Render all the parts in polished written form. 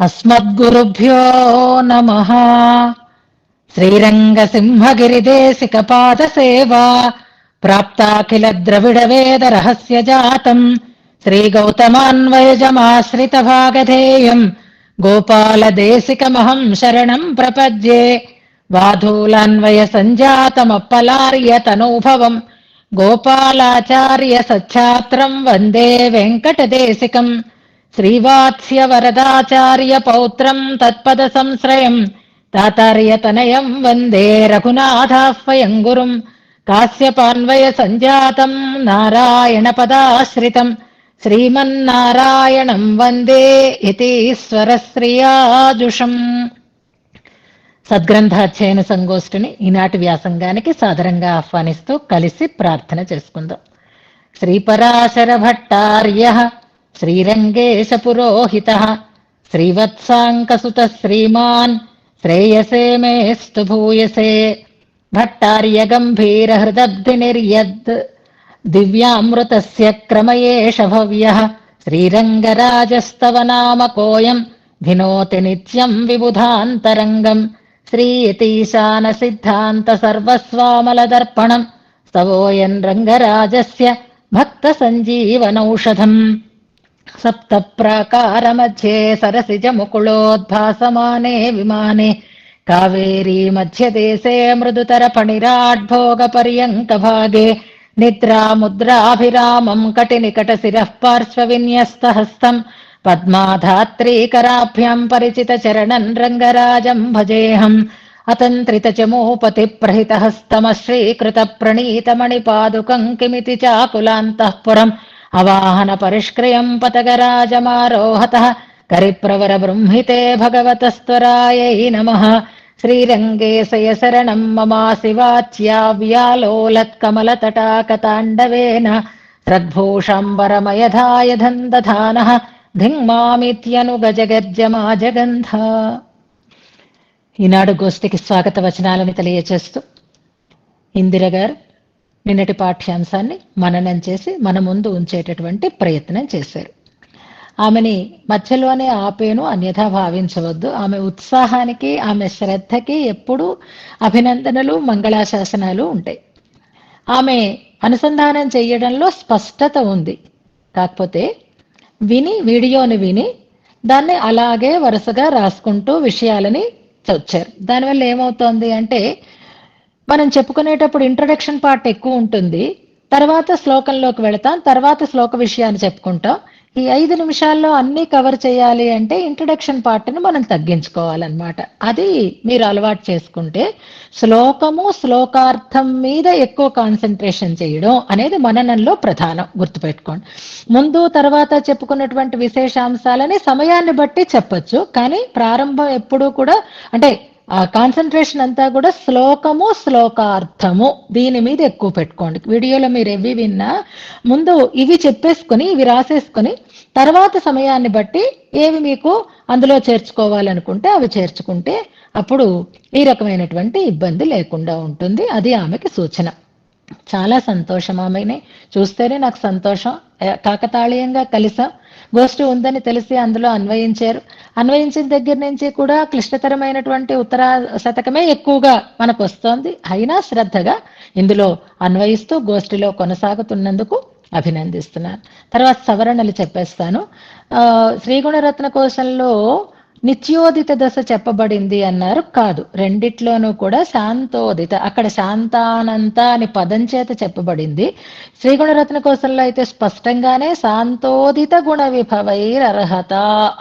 అస్మద్గురుభ్యో నమః. శ్రీరంగసింహగిరిదేశికపాదసేవా ప్రాప్తాఖిల ద్రవిడ వేద రహస్య జాతం శ్రీగౌతమాన్వయజమాశ్రితభాగధేయం గోపాలదేశికమహం శరణం ప్రపద్యే. వాధూలాన్వయ సంజాతమప్పలార్య తనూభవం గోపాలాచార్య సచ్ఛాత్రం వందే వెంకటదేశికం. శ్రీవాత్స్య వరదాచార్య పౌత్రం తత్పద సంశ్రయం తాతార్యతనయం వందే రఘునాథాస్వయం గురుం. కాశ్యపాన్వయ సంజాతం నారాయణ పదాశ్రితం శ్రీమన్నారాయణం వందే యతీశ్వరశ్రియాజుషం. సద్గ్రంథాధ్యయన సంగోష్ఠిని ఈనాటి వ్యాసంగానికి సాదరంగా ఆహ్వానిస్తూ కలిసి ప్రార్థన చేసుకుందాం. శ్రీపరాశర భట్టార్య శ్రీరంగేశ పురోహిత శ్రీవత్సాంకసుత శ్రీమాన్ శ్రేయసే మేస్తు భూయసే. భట్టార్య గంభీర హృదబ్ధి నిర్యద్ దివ్యామృతస్య క్రమయేష భవ్యః. శ్రీరంగరాజస్తవ నామ కోయం ధినోతి నిత్యం విబుధాంతరంగం. శ్రీయతీశాన సిద్ధాంత సర్వస్వామలదర్పణం స్తవోయన్ రంగరాజస్య భక్త సంజీవనౌషధం. సప్త ప్రాకార మధ్యే సరసిజ ముకుళోద్భాసమానే విమానే కావేరీ మధ్యదేశే మృదుతర ఫణిరాడ్భోగ పర్యంక భాగే. నిద్రా ముద్రాభిరామం కటి నికట శిరః పార్శ్వ విన్యస్త హస్తం పద్మాధాత్రీకరాభ్యాం పరిచిత చరణన్ రంగరాజం భజేహం. అతంత్రిత చమూపతి ప్రహిత హస్తమశ్రీకృత ప్రణీత మణిపాదుకం కిమితి చాకులాంతఃపురం అవాహన పరిష్క్రియం పతగరాజమారోహతః కరిప్రవర బృంహితే భగవతస్త్వరాయై నమః. శ్రీరంగేశయ శరణం మమాసి వాచ్యావ్యాలోలత్కమలతటాకతాండవేన రగ్భూషాంబరమయధాయ దందధానః ధింగ్మామిత్యనుగజగర్జమాజగంధ. ఈనాడు గోష్ఠికి స్వాగత వచనాలను తెలియచేస్తూ ఇందిర గారు నిన్నటి పాఠ్యాంశాన్ని మననం చేసి మన ముందు ఉంచేటటువంటి ప్రయత్నం చేశారు. ఆమెని మధ్యలోనే ఆపేను అన్యథా భావించవద్దు. ఆమె ఉత్సాహానికి ఆమె శ్రద్ధకి ఎప్పుడూ అభినందనలు మంగళాశాసనాలు ఉంటాయి. ఆమె అనుసంధానం చేయడంలో స్పష్టత ఉంది. కాకపోతే వీడియోని విని దాన్ని అలాగే వరుసగా రాసుకుంటూ విషయాలని వచ్చారు. దానివల్ల ఏమవుతోంది అంటే మనం చెప్పుకునేటప్పుడు ఇంట్రొడక్షన్ పార్ట్ ఎక్కువ ఉంటుంది, తర్వాత శ్లోకంలోకి వెళతాం, తర్వాత శ్లోక విషయాన్ని చెప్పుకుంటాం. ఈ 5 నిమిషాల్లో అన్నీ కవర్ చేయాలి అంటే ఇంట్రొడక్షన్ పార్ట్ని మనం తగ్గించుకోవాలన్నమాట. అది మీరు అలవాటు చేసుకుంటే శ్లోకము శ్లోకార్థం మీద ఎక్కువ కాన్సన్ట్రేషన్ చేయడం అనేది మననంలో ప్రధానం. గుర్తుపెట్టుకోండి. ముందు తర్వాత చెప్పుకున్నటువంటి విశేషాంశాలని సమయాన్ని బట్టి చెప్పచ్చు, కానీ ప్రారంభం ఎప్పుడూ కూడా అంటే ఆ కాన్సన్ట్రేషన్ అంతా కూడా శ్లోకము శ్లోకార్థము దీని మీద ఎక్కువ పెట్టుకోండి. వీడియోలో మీరు ఎవి విన్నా ముందు ఇవి చెప్పేసుకొని ఇవి రాసేసుకొని తర్వాత సమయాన్ని బట్టి ఏవి మీకు అందులో చేర్చుకోవాలనుకుంటే అవి చేర్చుకుంటే అప్పుడు ఈ రకమైనటువంటి ఇబ్బంది లేకుండా ఉంటుంది. అది ఆమెకి సూచన. చాలా సంతోషం. ఆమెని చూస్తేనే నాకు సంతోషం. కాకతాళీయంగా కలిసాం. గోష్ఠి ఉందని తెలిసి అందులో అన్వయించారు. అన్వయించిన దగ్గర నుంచి కూడా క్లిష్టతరమైనటువంటి ఉత్తర శతకమే ఎక్కువగా మనకు వస్తోంది. అయినా శ్రద్ధగా ఇందులో అన్వయిస్తూ గోష్ఠిలో కొనసాగుతున్నందుకు అభినందిస్తున్నాను. తర్వాత సవరణలు చెప్పేస్తాను. శ్రీగుణరత్న కోశంలో నిత్యోదిత దశ చెప్పబడింది అన్నారు. కాదు, రెండిట్లోనూ కూడా శాంతోదిత, అక్కడ శాంతానంత అని పదం చేత చెప్పబడింది. శ్రీగుణరత్న కోశంలో అయితే స్పష్టంగానే శాంతోదిత గుణ విభవైరర్హత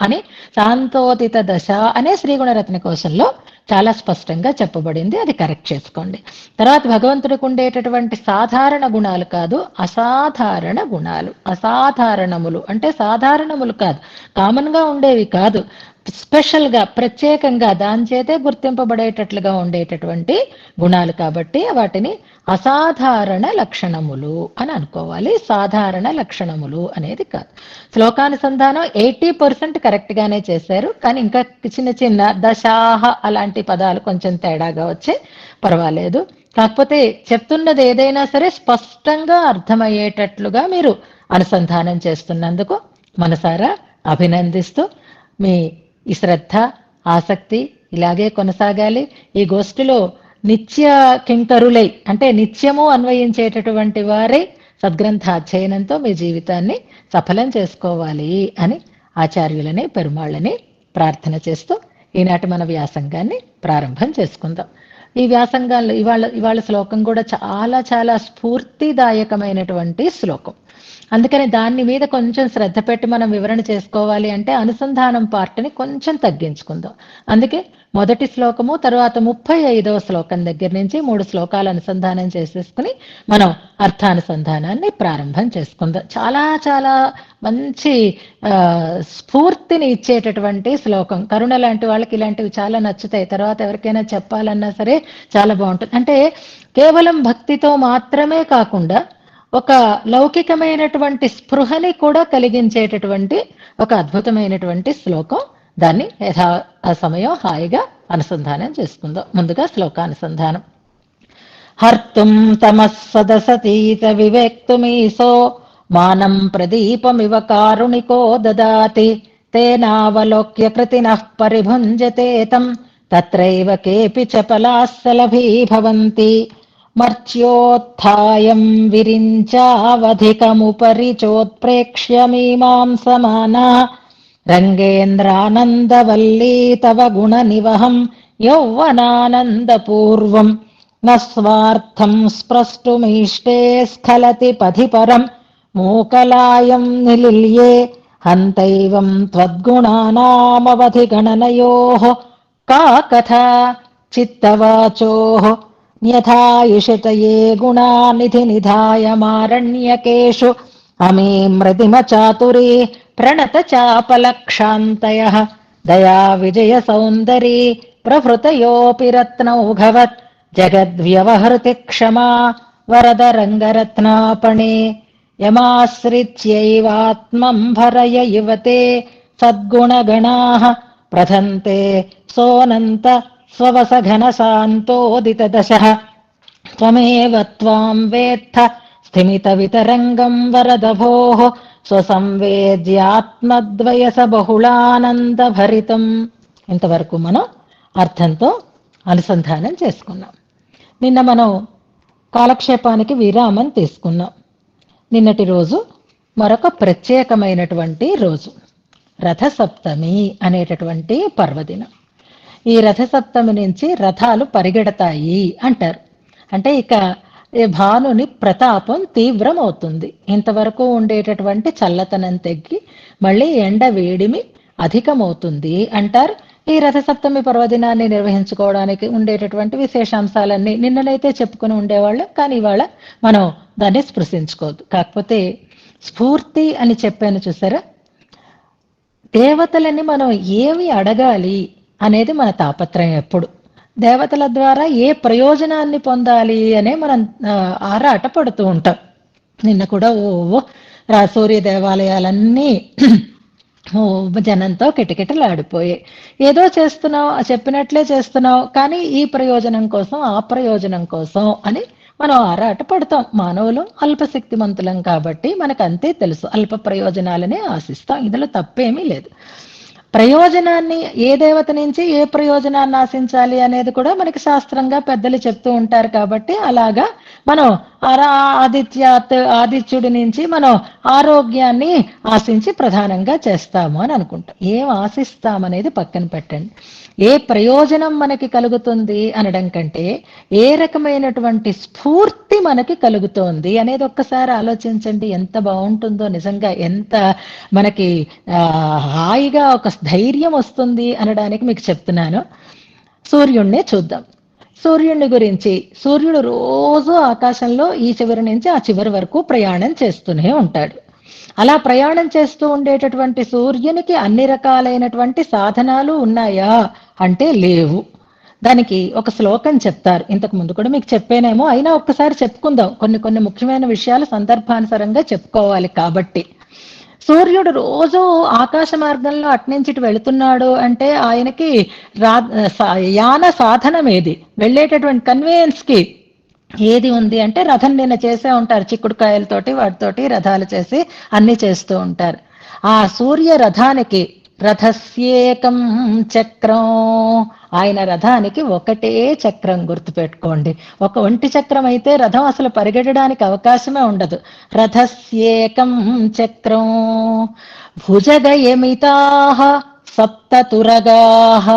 అని శాంతోదిత దశ అనే శ్రీగుణరత్న కోశంలో చాలా స్పష్టంగా చెప్పబడింది. అది కరెక్ట్ చేసుకోండి. తర్వాత భగవంతుడికి ఉండేటటువంటి సాధారణ గుణాలు కాదు, అసాధారణ గుణాలు. అసాధారణములు అంటే సాధారణములు కాదు, కామన్ గా ఉండేవి కాదు, స్పెషల్ గా ప్రత్యేకంగా దాని చేతే గుర్తింపబడేటట్లుగా ఉండేటటువంటి గుణాలు కాబట్టి వాటిని అసాధారణ లక్షణములు అని అనుకోవాలి. సాధారణ లక్షణములు అనేది కాదు. శ్లోకానుసంధానం 80% కరెక్ట్ గానే చేశారు, కానీ ఇంకా చిన్న చిన్న దశాహ అలాంటి పదాలు కొంచెం తేడాగా వచ్చే పర్వాలేదు. కాకపోతే చెప్తున్నది ఏదైనా సరే స్పష్టంగా అర్థమయ్యేటట్లుగా మీరు అనుసంధానం చేస్తున్నందుకు మనసారా అభినందిస్తూ మీ ఈ శ్రద్ధ, ఆసక్తి ఇలాగే కొనసాగాలి. ఈ గోష్ఠిలో నిత్య కింకరులై అంటే నిత్యము అన్వయించేటటువంటి వారే సద్గ్రంథ అధ్యయనంతో మీ జీవితాన్ని సఫలం చేసుకోవాలి అని ఆచార్యులని, పెరుమాళ్ళని ప్రార్థన చేస్తూ ఈనాటి మన వ్యాసంగాన్ని ప్రారంభం చేసుకుందాం. ఈ వ్యాసంగాల్లో ఇవాళ శ్లోకం కూడా చాలా చాలా స్ఫూర్తిదాయకమైనటువంటి శ్లోకం. అందుకని దాని మీద కొంచెం శ్రద్ధ పెట్టి మనం వివరణ చేసుకోవాలి అంటే అనుసంధానం పార్ట్ని కొంచెం తగ్గించుకుందాం. అందుకే మొదటి శ్లోకము తర్వాత 35వ శ్లోకం దగ్గర నుంచి 3 శ్లోకాలు అనుసంధానం చేసేసుకుని మనం అర్థానుసంధానాన్ని ప్రారంభం చేసుకుందాం. చాలా చాలా మంచి స్ఫూర్తిని ఇచ్చేటటువంటి శ్లోకం. కరుణ లాంటి వాళ్ళకి ఇలాంటివి చాలా నచ్చుతాయి. తర్వాత ఎవరికైనా చెప్పాలన్నా సరే చాలా బాగుంటుంది. అంటే కేవలం భక్తితో మాత్రమే కాకుండా ఒక లౌకికమైనటువంటి స్పృహని కూడా కలిగించేటటువంటి ఒక అద్భుతమైనటువంటి శ్లోకం. దాన్ని యథా సమయం హాయిగా అనుసంధానం చేసుకుందాం. ముందుగా శ్లోకానుసంధానం. హర్తుం తమః సదసతీత వివేక్తుమీశో మానం ప్రదీపమివ కారుణికో దదాతి తేనావలోక్య కృతినః పరిభుంజతే తం తత్రైవ కేపి చపలాః సలభీభవంతి మర్త్యోత్థాయం విరించావధికముపరి చోత్ప్రేక్ష్య మీమాంసమానా రంగేంద్రానందవల్లీ తవ గుణ నివహం యౌవనానందపూర్వం న స్వార్థం స్ప్రష్టుమీష్టే స్ఖలతి పథి పరం మూకలాయం నిలిల్యే హంతైవం త్వద్గుణానామవధి గణనయోః కా కథా చిత్తవాచోః న్యథాయుషతయే గుణానిధి నిధాయమారణ్యకేషు అమీమృతిమ చాతురీ ప్రణత చాపలక్షాంతయః దయా విజయ సౌందరీ ప్రభృతయోపి రత్నౌఘవత్ జగద్వ్యవహృతి క్షమా వరద రంగరత్నాపణే యమాశ్రిత్యైవాత్మం భరయ యువతే సద్గుణగణాః ప్రథంతే సోనంత స్వవసఘనశాంతోదిత దశః త్వమేవ త్వాం వేత్థ స్థిమిత వితరంగం వరద భోః స్వసంవేద్యాత్మద్వయస బహుళానంద భరితం. ఇంతవరకు మనం అర్థంతో అనుసంధానం చేసుకున్నాం. నిన్న మనం కాలక్షేపానికి విరామం తీసుకున్నాం. నిన్నటి రోజు మరొక ప్రత్యేకమైనటువంటి రోజు, రథసప్తమి అనేటటువంటి పర్వదినం. ఈ రథసప్తమి నుంచి రథాలు పరిగెడతాయి అంటారు. అంటే ఇక భానుని ప్రతాపం తీవ్రమవుతుంది. ఇంతవరకు ఉండేటటువంటి చల్లతనం తగ్గి మళ్ళీ ఎండ వేడిమి అధికమవుతుంది అంటారు. ఈ రథసప్తమి పర్వదినాన్ని నిర్వహించుకోవడానికి ఉండేటటువంటి విశేషాంశాలన్నీ నిన్ననైతే చెప్పుకుని ఉండేవాళ్ళం, కానీ ఇవాళ మనం దాన్ని స్పృశించుకోవద్దు. కాకపోతే స్ఫూర్తి అని చెప్పాను చూసారా, దేవతలని మనం ఏమి అడగాలి అనేది మన తాపత్రయం. ఎప్పుడు దేవతల ద్వారా ఏ ప్రయోజనాన్ని పొందాలి అనే మనం ఆరాట పడుతూ ఉంటాం. నిన్న కూడా సూర్య దేవాలయాలన్నీ జనంతో కిటకిటలాడిపోయాయి. ఏదో చేస్తున్నావు, చెప్పినట్లే చేస్తున్నావు, కానీ ఈ ప్రయోజనం కోసం ఆ ప్రయోజనం కోసం అని మనం ఆరాట పడతాం. మానవులు అల్పశక్తిమంతులం కాబట్టి మనకు అంతే తెలుసు, అల్ప ప్రయోజనాలనే ఆశిస్తాం. ఇందులో తప్పేమీ లేదు. ప్రయోజనాన్ని ఏ దేవత నుంచి ఏ ప్రయోజనాన్ని ఆశించాలి అనేది కూడా మనకి శాస్త్రంగా పెద్దలు చెప్తూ ఉంటారు. కాబట్టి అలాగా మనం ఆదిత్యుడి నుంచి మనం ఆరోగ్యాన్ని ఆశించి ప్రధానంగా చేస్తాము అని అనుకుంటాం. ఏం ఆశిస్తామనేది పక్కన పెట్టండి. ఏ ప్రయోజనం మనకి కలుగుతుంది అనడం కంటే ఏ రకమైనటువంటి స్ఫూర్తి మనకి కలుగుతోంది అనేది ఒక్కసారి ఆలోచించండి. ఎంత బాగుంటుందో నిజంగా, ఎంత మనకి హాయిగా ఒక ధైర్యం వస్తుంది అనడానికి మీకు చెప్తున్నాను. సూర్యుడినే చూద్దాం. సూర్యుడిని గురించి, సూర్యుడు రోజు ఆకాశంలో ఈ చివరి నుంచి ఆ చివరి వరకు ప్రయాణం చేస్తూనే ఉంటాడు. అలా ప్రయాణం చేస్తూ ఉండేటటువంటి సూర్యునికి అన్ని రకాలైనటువంటి సాధనాలు ఉన్నాయా అంటే లేవు. దానికి ఒక శ్లోకం చెప్తారు. ఇంతకు ముందు కూడా మీకు చెప్పానేమో, అయినా ఒక్కసారి చెప్పుకుందాం. కొన్ని ముఖ్యమైన విషయాలు సందర్భానుసారంగా చెప్పుకోవాలి. కాబట్టి సూర్యుడు రోజు ఆకాశ మార్గంలో అట్నుంచి వెళుతున్నాడు అంటే ఆయనకి యాన సాధనం ఏది, వెళ్ళేటటువంటి కన్వేయన్స్ కి ఏది ఉంది అంటే రథం. నిన్న చేసే ఉంటారు, చిక్కుడుకాయలతోటి వాటితోటి రథాలు చేసి అన్ని చేస్తూ ఉంటారు. ఆ సూర్య రథానికి రథస్యేకం చక్రం. ఆయన రథానికి ఒకటే చక్రం, గుర్తుపెట్టుకోండి. ఒక ఒంటి చక్రం అయితే రథం అసలు పరిగెట్టడానికి అవకాశమే ఉండదు. రథస్యేకం చక్రం భుజగయమితాః సప్తతురగాః.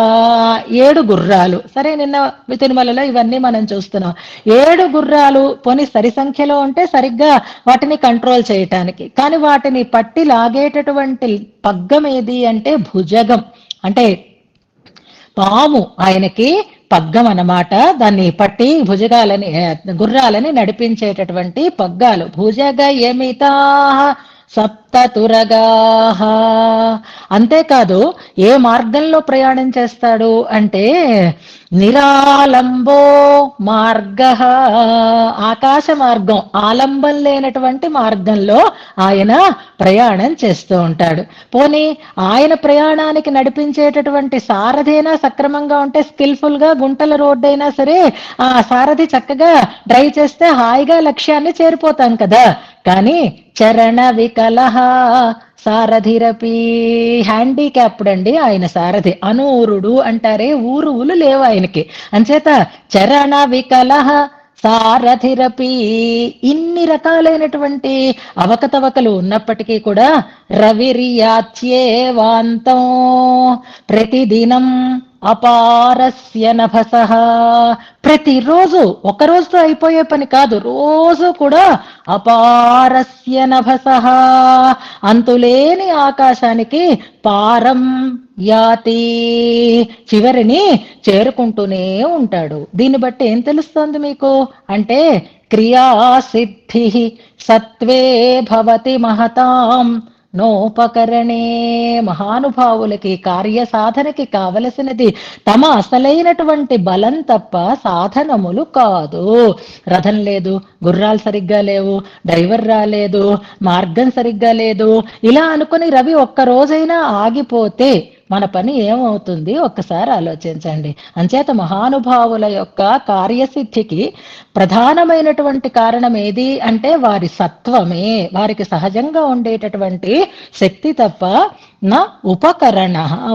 7 గుర్రాలు. సరే, నిన్న తిరుమలలో ఇవన్నీ మనం చూస్తున్నాం. 7 గుర్రాలు పోనీ సరి సంఖ్యలో ఉంటే సరిగ్గా వాటిని కంట్రోల్ చేయటానికి, కానీ వాటిని పట్టి లాగేటటువంటి పగ్గం ఏది అంటే భుజగం, అంటే పాము ఆయనకి పగ్గం అన్నమాట. దాన్ని పట్టి భుజగాలని గుర్రాలని నడిపించేటటువంటి పగ్గాలు. భుజగ యమితా సప్తతురగాః. అంతేకాదు, ఏ మార్గంలో ప్రయాణం చేస్తాడు అంటే నిరాలంబో మార్గః. ఆకాశ మార్గం, ఆలంబం లేనటువంటి మార్గంలో ఆయన ప్రయాణం చేస్తూ ఉంటాడు. పోనీ ఆయన ప్రయాణానికి నడిపించేటటువంటి సారథైనా సక్రమంగా ఉంటే, స్కిల్ఫుల్ గా గుంటల రోడ్డు అయినా సరే ఆ సారథి చక్కగా డ్రైవ్ చేస్తే హాయిగా లక్ష్యాన్ని చేరిపోతాం కదా. కానీ చరణ వికలః సారథిరపి. హ్యాండిక్యాప్డ్ అండి ఆయన సారథి. అనూరుడు అంటారే, ఊరువులు లేవు ఆయనకి. అంచేత చరణ వికలః సారథిరపి. ఇన్ని రకాలైనటువంటి అవకతవకలు ఉన్నప్పటికీ కూడా రవిర్యాచ్యేవాంతం ప్రతిదినం అపారస్య నభసః. ప్రతిరోజు, ఒక రోజుతో అయిపోయే పని కాదు, రోజు కూడా అపారస్య నభసః అంతులేని ఆకాశానికి పారం యాతి, చివరిని చేరుకుంటూనే ఉంటాడు. దీన్ని బట్టి ఏం తెలుస్తోంది మీకు అంటే క్రియాసిద్ధి సత్వే భవతి మహతాం నోపకరణే. మహానుభావులకి కార్య సాధనకి కావలసినది తమ అసలైనటువంటి బలం తప్ప సాధనములు కాదు. రథం లేదు, గుర్రాలు సరిగ్గా లేవు, డ్రైవర్ రాలేదు, మార్గం సరిగ్గా లేదు, ఇలా అనుకుని రవి ఒక్క రోజైనా ఆగిపోతే మన పని ఏమవుతుంది ఒక్కసారి ఆలోచించండి. అంచేత మహానుభావుల యొక్క కార్యసిద్ధికి ప్రధానమైనటువంటి కారణం ఏది అంటే వారి సత్వమే, వారికి సహజంగా ఉండేటటువంటి శక్తి తప్ప నా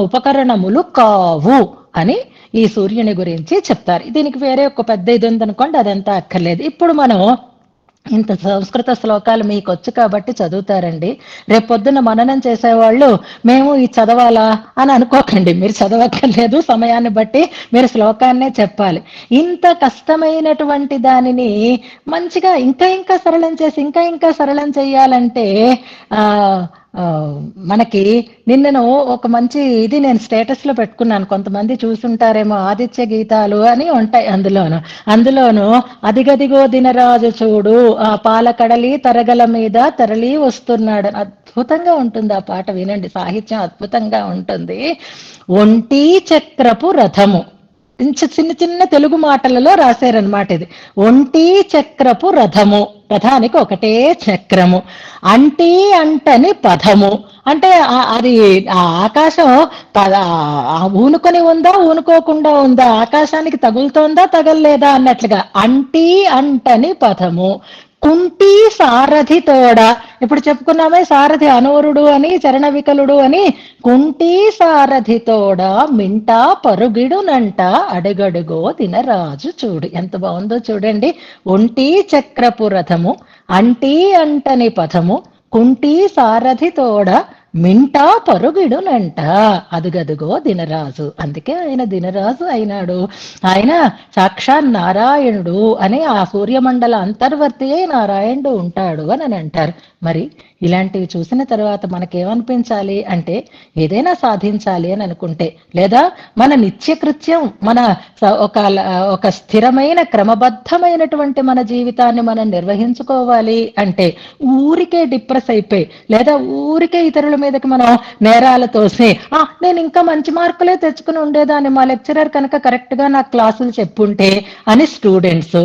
ఉపకరణములు కావు అని ఈ సూర్యుని గురించి చెప్తారు. దీనికి వేరే ఒక పెద్ద ఇది ఉందనుకోండి, అదంతా అక్కర్లేదు. ఇప్పుడు మనం ఇంత సంస్కృత శ్లోకాలు మీకు వచ్చు కాబట్టి చదువుతారండి. రేపొద్దున మననం చేసేవాళ్ళు మేము ఈ చదవాలా అని అనుకోకండి. మీరు చదవక్కర్లేదు, సమయాన్ని బట్టి మీరు శ్లోకాన్నే చెప్పాలి. ఇంత కష్టమైనటువంటి దానిని మంచిగా ఇంకా ఇంకా సరళం చేసి ఇంకా ఇంకా సరళం చేయాలంటే మనకి నిన్నను ఒక మంచి ఇది నేను స్టేటస్ లో పెట్టుకున్నాను, కొంతమంది చూసుంటారేమో. ఆదిత్య గీతాలు అని ఉంటాయి అందులోను అదిగదిగో దినరాజు చూడు ఆ పాలకడలి తరగల మీద తరలి వస్తున్నాడు. అద్భుతంగా ఉంటుంది ఆ పాట, వినండి. సాహిత్యం అద్భుతంగా ఉంటుంది. ఒంటి చక్రపు రథము, చిన్న చిన్న తెలుగు మాటలలో రాశారనమాట ఇది. ఒంటి చక్రపు రథము, రథానికి ఒకటే చక్రము. అంటి అంటని పదము, అంటే అది ఆ ఆకాశం ఊనుకొని ఉందా ఊనుకోకుండా ఉందా, ఆకాశానికి తగులుతోందా తగలలేదా అన్నట్లుగా అంటి అంటని పదము. కుంటి సారథి తోడ, ఇప్పుడు చెప్పుకున్నామే సారథి అనూరుడు అని, చరణ వికలుడు అని. కుంటి సారథి తోడ మింటా పరుగిడునంట అడుగడుగో దినరాజు చూడు. ఎంత బాగుందో చూడండి. ఒంటి చక్రపు రథము, అంటి అంటని పథము, కుంటి సారథి తోడ మింటా పరుగిడునంట అదుగదుగో దినరాజు. అందుకే ఆయన దినరాజు అయినాడు. ఆయన సాక్షాత్ నారాయణుడు అని, ఆ సూర్యమండల అంతర్వర్తి అయి నారాయణుడు ఉంటాడు అని అంటారు. మరి ఇలాంటివి చూసిన తర్వాత మనకేమనిపించాలి అంటే, ఏదైనా సాధించాలి అని అనుకుంటే, లేదా మన నిత్యకృత్యం, మన ఒక స్థిరమైన క్రమబద్ధమైనటువంటి మన జీవితాన్ని మనం నిర్వహించుకోవాలి అంటే, ఊరికే డిప్రెస్ అయిపోయి లేదా ఊరికే ఇతరుల మీదకి మనం నేరాలు తోసి నేను ఇంకా మంచి మార్కులే తెచ్చుకుని ఉండేదాన్ని, మా లెక్చరర్ కనుక కరెక్ట్ గా నాకు క్లాసులు చెప్పుంటే అని స్టూడెంట్స్,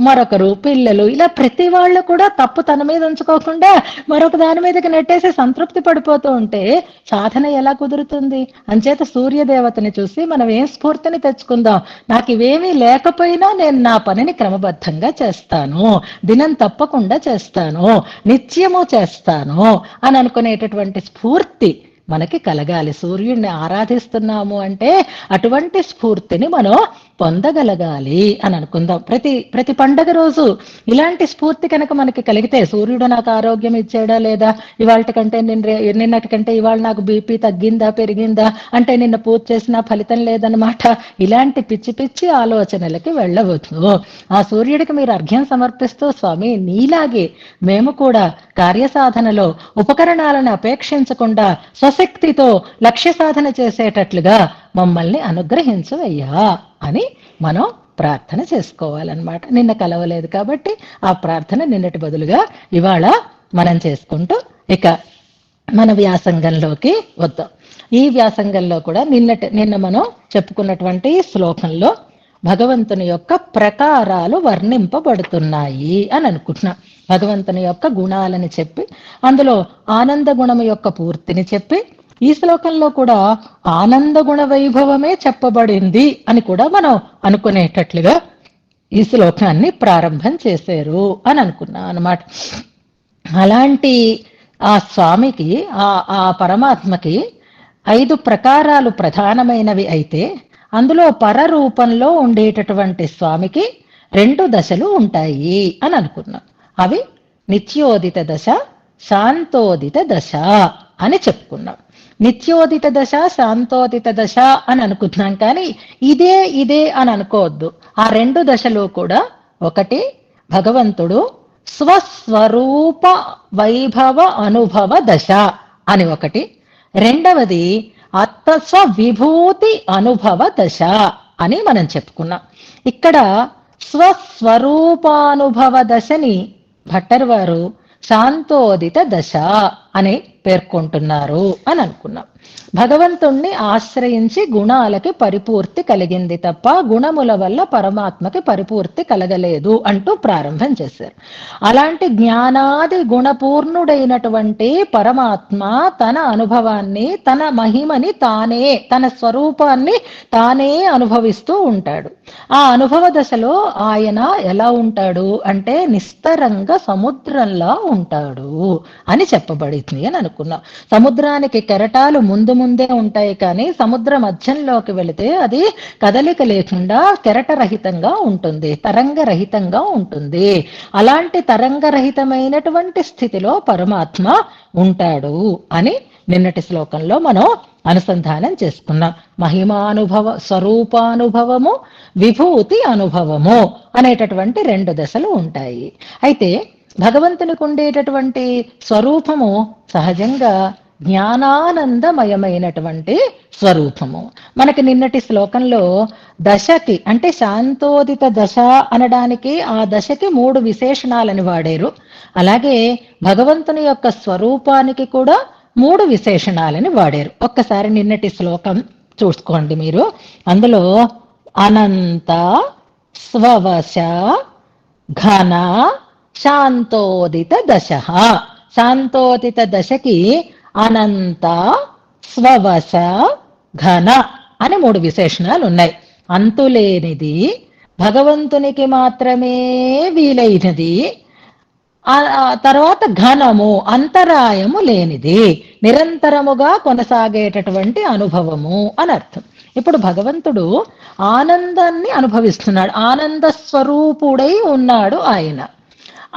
మరొకరు పిల్లలు, ఇలా ప్రతి వాళ్ళు కూడా తప్పు తన మీద ఉంచుకోకుండా మరొక దాని మీదకి నెట్టేసి సంతృప్తి పడిపోతూ ఉంటే సాధన ఎలా కుదురుతుంది? అంచేత సూర్యదేవతని చూసి మనం ఏం స్ఫూర్తిని తెచ్చుకుందాం. నాకు ఇవేమీ లేకపోయినా నేను నా పనిని క్రమబద్ధంగా చేస్తాను, దినం తప్పకుండా చేస్తాను, నిత్యము చేస్తాను అని అనుకునేటటువంటి స్ఫూర్తి మనకి కలగాలి. సూర్యుడిని ఆరాధిస్తున్నాము అంటే అటువంటి స్ఫూర్తిని మనం పొందగలగాలి అని అనుకుందాం. ప్రతి పండగ రోజు ఇలాంటి స్ఫూర్తి కనుక మనకి కలిగితే, సూర్యుడు నాకు ఆరోగ్యం ఇచ్చాడా లేదా, ఇవాళ కంటే నిన్నటి కంటే ఇవాళ నాకు బీపీ తగ్గిందా పెరిగిందా, అంటే నిన్న పూజ చేసినా ఫలితం లేదన్నమాట, ఇలాంటి పిచ్చి పిచ్చి ఆలోచనలకి వెళ్ళవద్దు. ఆ సూర్యుడికి మీరు అర్ఘ్యం సమర్పిస్తూ, స్వామి నీలాగే మేము కూడా కార్యసాధనలో ఉపకరణాలను అపేక్షించకుండా స్వశక్తితో లక్ష్య సాధన చేసేటట్లుగా మమ్మల్ని అనుగ్రహించవయ్యా అని మనం ప్రార్థన చేసుకోవాలన్నమాట. నిన్న కలవలేదు కాబట్టి ఆ ప్రార్థన నిన్నటి బదులుగా ఇవాళ మనం చేసుకుంటూ ఇక మన వ్యాసంగంలోకి వద్దాం. ఈ వ్యాసంగంలో కూడా నిన్న మనం చెప్పుకున్నటువంటి శ్లోకంలో భగవంతుని యొక్క ప్రకారాలు వర్ణింపబడుతున్నాయి అని అనుకుంటున్నాం. భగవంతుని యొక్క గుణాలని చెప్పి, అందులో ఆనంద గుణము యొక్క పూర్తిని చెప్పి, ఈ శ్లోకంలో కూడా ఆనంద గుణ వైభవమే చెప్పబడింది అని కూడా మనం అనుకునేటట్లుగా ఈ శ్లోకాన్ని ప్రారంభం చేశారు అని అనుకున్నాం అన్నమాట. అలాంటి ఆ స్వామికి, ఆ పరమాత్మకి 5 ప్రకారాలు ప్రధానమైనవి అయితే, అందులో పరరూపంలో ఉండేటటువంటి స్వామికి 2 దశలు ఉంటాయి అని అనుకున్నాం. అవి నిత్యోదిత దశ, శాంతోదిత దశ అని చెప్పుకున్నాం. నిత్యోదిత దశ, శాంతోదిత దశ అని అనుకుంటున్నాం. కానీ ఇదే అని అనుకోవద్దు. ఆ 2 దశలు కూడా, ఒకటి భగవంతుడు స్వస్వరూప వైభవ అనుభవ దశ అని ఒకటి, రెండవది ఆత్మస్వ విభూతి అనుభవ దశ అని మనం చెప్పుకున్నాం. ఇక్కడ స్వస్వరూపానుభవ దశని భట్టర్ వారు శాంతోదిత దశ అని పేర్కొంటున్నారు అని అనుకున్నాం. భగవంతుణ్ణి ఆశ్రయించి గుణాలకి పరిపూర్తి కలిగింది తప్ప గుణముల వల్ల పరమాత్మకి పరిపూర్తి కలగలేదు అంటూ ప్రారంభం చేశారు. అలాంటి జ్ఞానాది గుణపూర్ణుడైనటువంటి పరమాత్మ తన అనుభవాన్ని, తన మహిమని తానే, తన స్వరూపాన్ని తానే అనుభవిస్తూ ఉంటాడు. ఆ అనుభవ దశలో ఆయన ఎలా ఉంటాడు అంటే నిస్తరంగా సముద్రంలా ఉంటాడు అని చెప్పబడింది అని అనుకున్నాం. సముద్రానికి కెరటాలు ముందే ఉంటాయి, కానీ సముద్ర మధ్యంలోకి వెళితే అది కదలిక లేకుండా కెరటరహితంగా ఉంటుంది, తరంగరహితంగా ఉంటుంది. అలాంటి తరంగరహితమైనటువంటి స్థితిలో పరమాత్మ ఉంటాడు అని నిన్నటి శ్లోకంలో మనం అనుసంధానం చేసుకున్నాం. మహిమానుభవ, స్వరూపానుభవము, విభూతి అనుభవము అనేటటువంటి 2 దశలు ఉంటాయి. అయితే భగవంతునికి ఉండేటటువంటి స్వరూపము సహజంగా జ్ఞానానందమయమైనటువంటి స్వరూపము. మనకి నిన్నటి శ్లోకంలో దశకి అంటే శాంతోదిత దశ అనడానికి ఆ దశకి 3 విశేషణాలని వాడారు. అలాగే భగవంతుని యొక్క స్వరూపానికి కూడా 3 విశేషణాలని వాడారు. ఒక్కసారి నిన్నటి శ్లోకం చూసుకోండి మీరు. అందులో అనంత, స్వవశ, ఘన, శాంతోదిత దశ. శాంతోదిత దశకి అనంత, స్వవశ, ఘన అని 3 విశేషణాలు ఉన్నాయి. అంతులేనిది, భగవంతునికి మాత్రమే వీలైనది, తర్వాత ఘనము, అంతరాయము లేనిది, నిరంతరముగా కొనసాగేటటువంటి అనుభవము అని అర్థం. ఇప్పుడు భగవంతుడు ఆనందాన్ని అనుభవిస్తున్నాడు, ఆనంద స్వరూపుడై ఉన్నాడు ఆయన.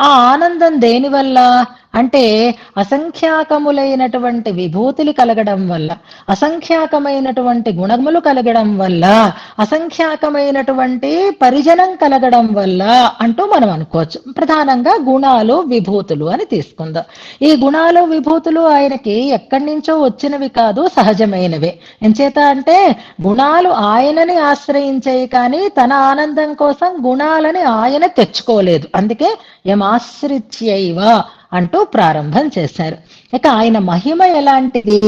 ఆ ఆనందం దేనివల్ల అంటే అసంఖ్యాకములైనటువంటి విభూతులు కలగడం వల్ల, అసంఖ్యాకమైనటువంటి గుణములు కలగడం వల్ల, అసంఖ్యాకమైనటువంటి పరిజనం కలగడం వల్ల అంటూ మనం అనుకోవచ్చు. ప్రధానంగా గుణాలు, విభూతులు అని తీసుకుందాం. ఈ గుణాలు, విభూతులు ఆయనకి ఎక్కడి నుంచో వచ్చినవి కాదు, సహజమైనవే. ఎంచేత అంటే గుణాలు ఆయనని ఆశ్రయించాయి, కానీ తన ఆనందం కోసం గుణాలని ఆయన తెచ్చుకోలేదు. అందుకే యమాశ్రిత్యైవ అంటూ ప్రారంభం చేశారు. ఇక ఆయన మహిమ ఎలాంటిది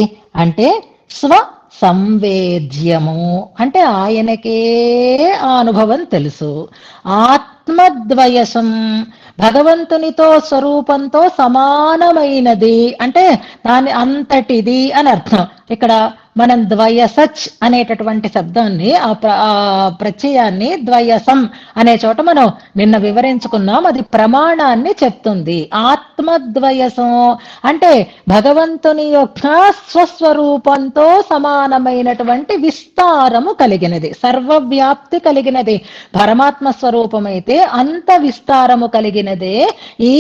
అంటే స్వ సంవేద్యము, అంటే ఆయనకే ఆ అనుభవం తెలుసు. ఆత్మద్వయసం, భగవంతునితో స్వరూపంతో సమానమైనది, అంటే దాని అంతటిది అని అర్థం. ఇక్కడ మనం ద్వయసచ్ అనేటటువంటి శబ్దాన్ని ఆ ప్రత్యయాన్ని ద్వయసం అనే చోట మనం నిన్న వివరించుకున్నాం. అది ప్రమాణాన్ని చెప్తుంది. ఆత్మద్వయసం అంటే భగవంతుని యొక్క స్వస్వరూపంతో సమానమైనటువంటి విస్తారము కలిగినది, సర్వవ్యాప్తి కలిగినది. పరమాత్మ స్వరూపమైతే అంత విస్తారము కలిగినదే ఈ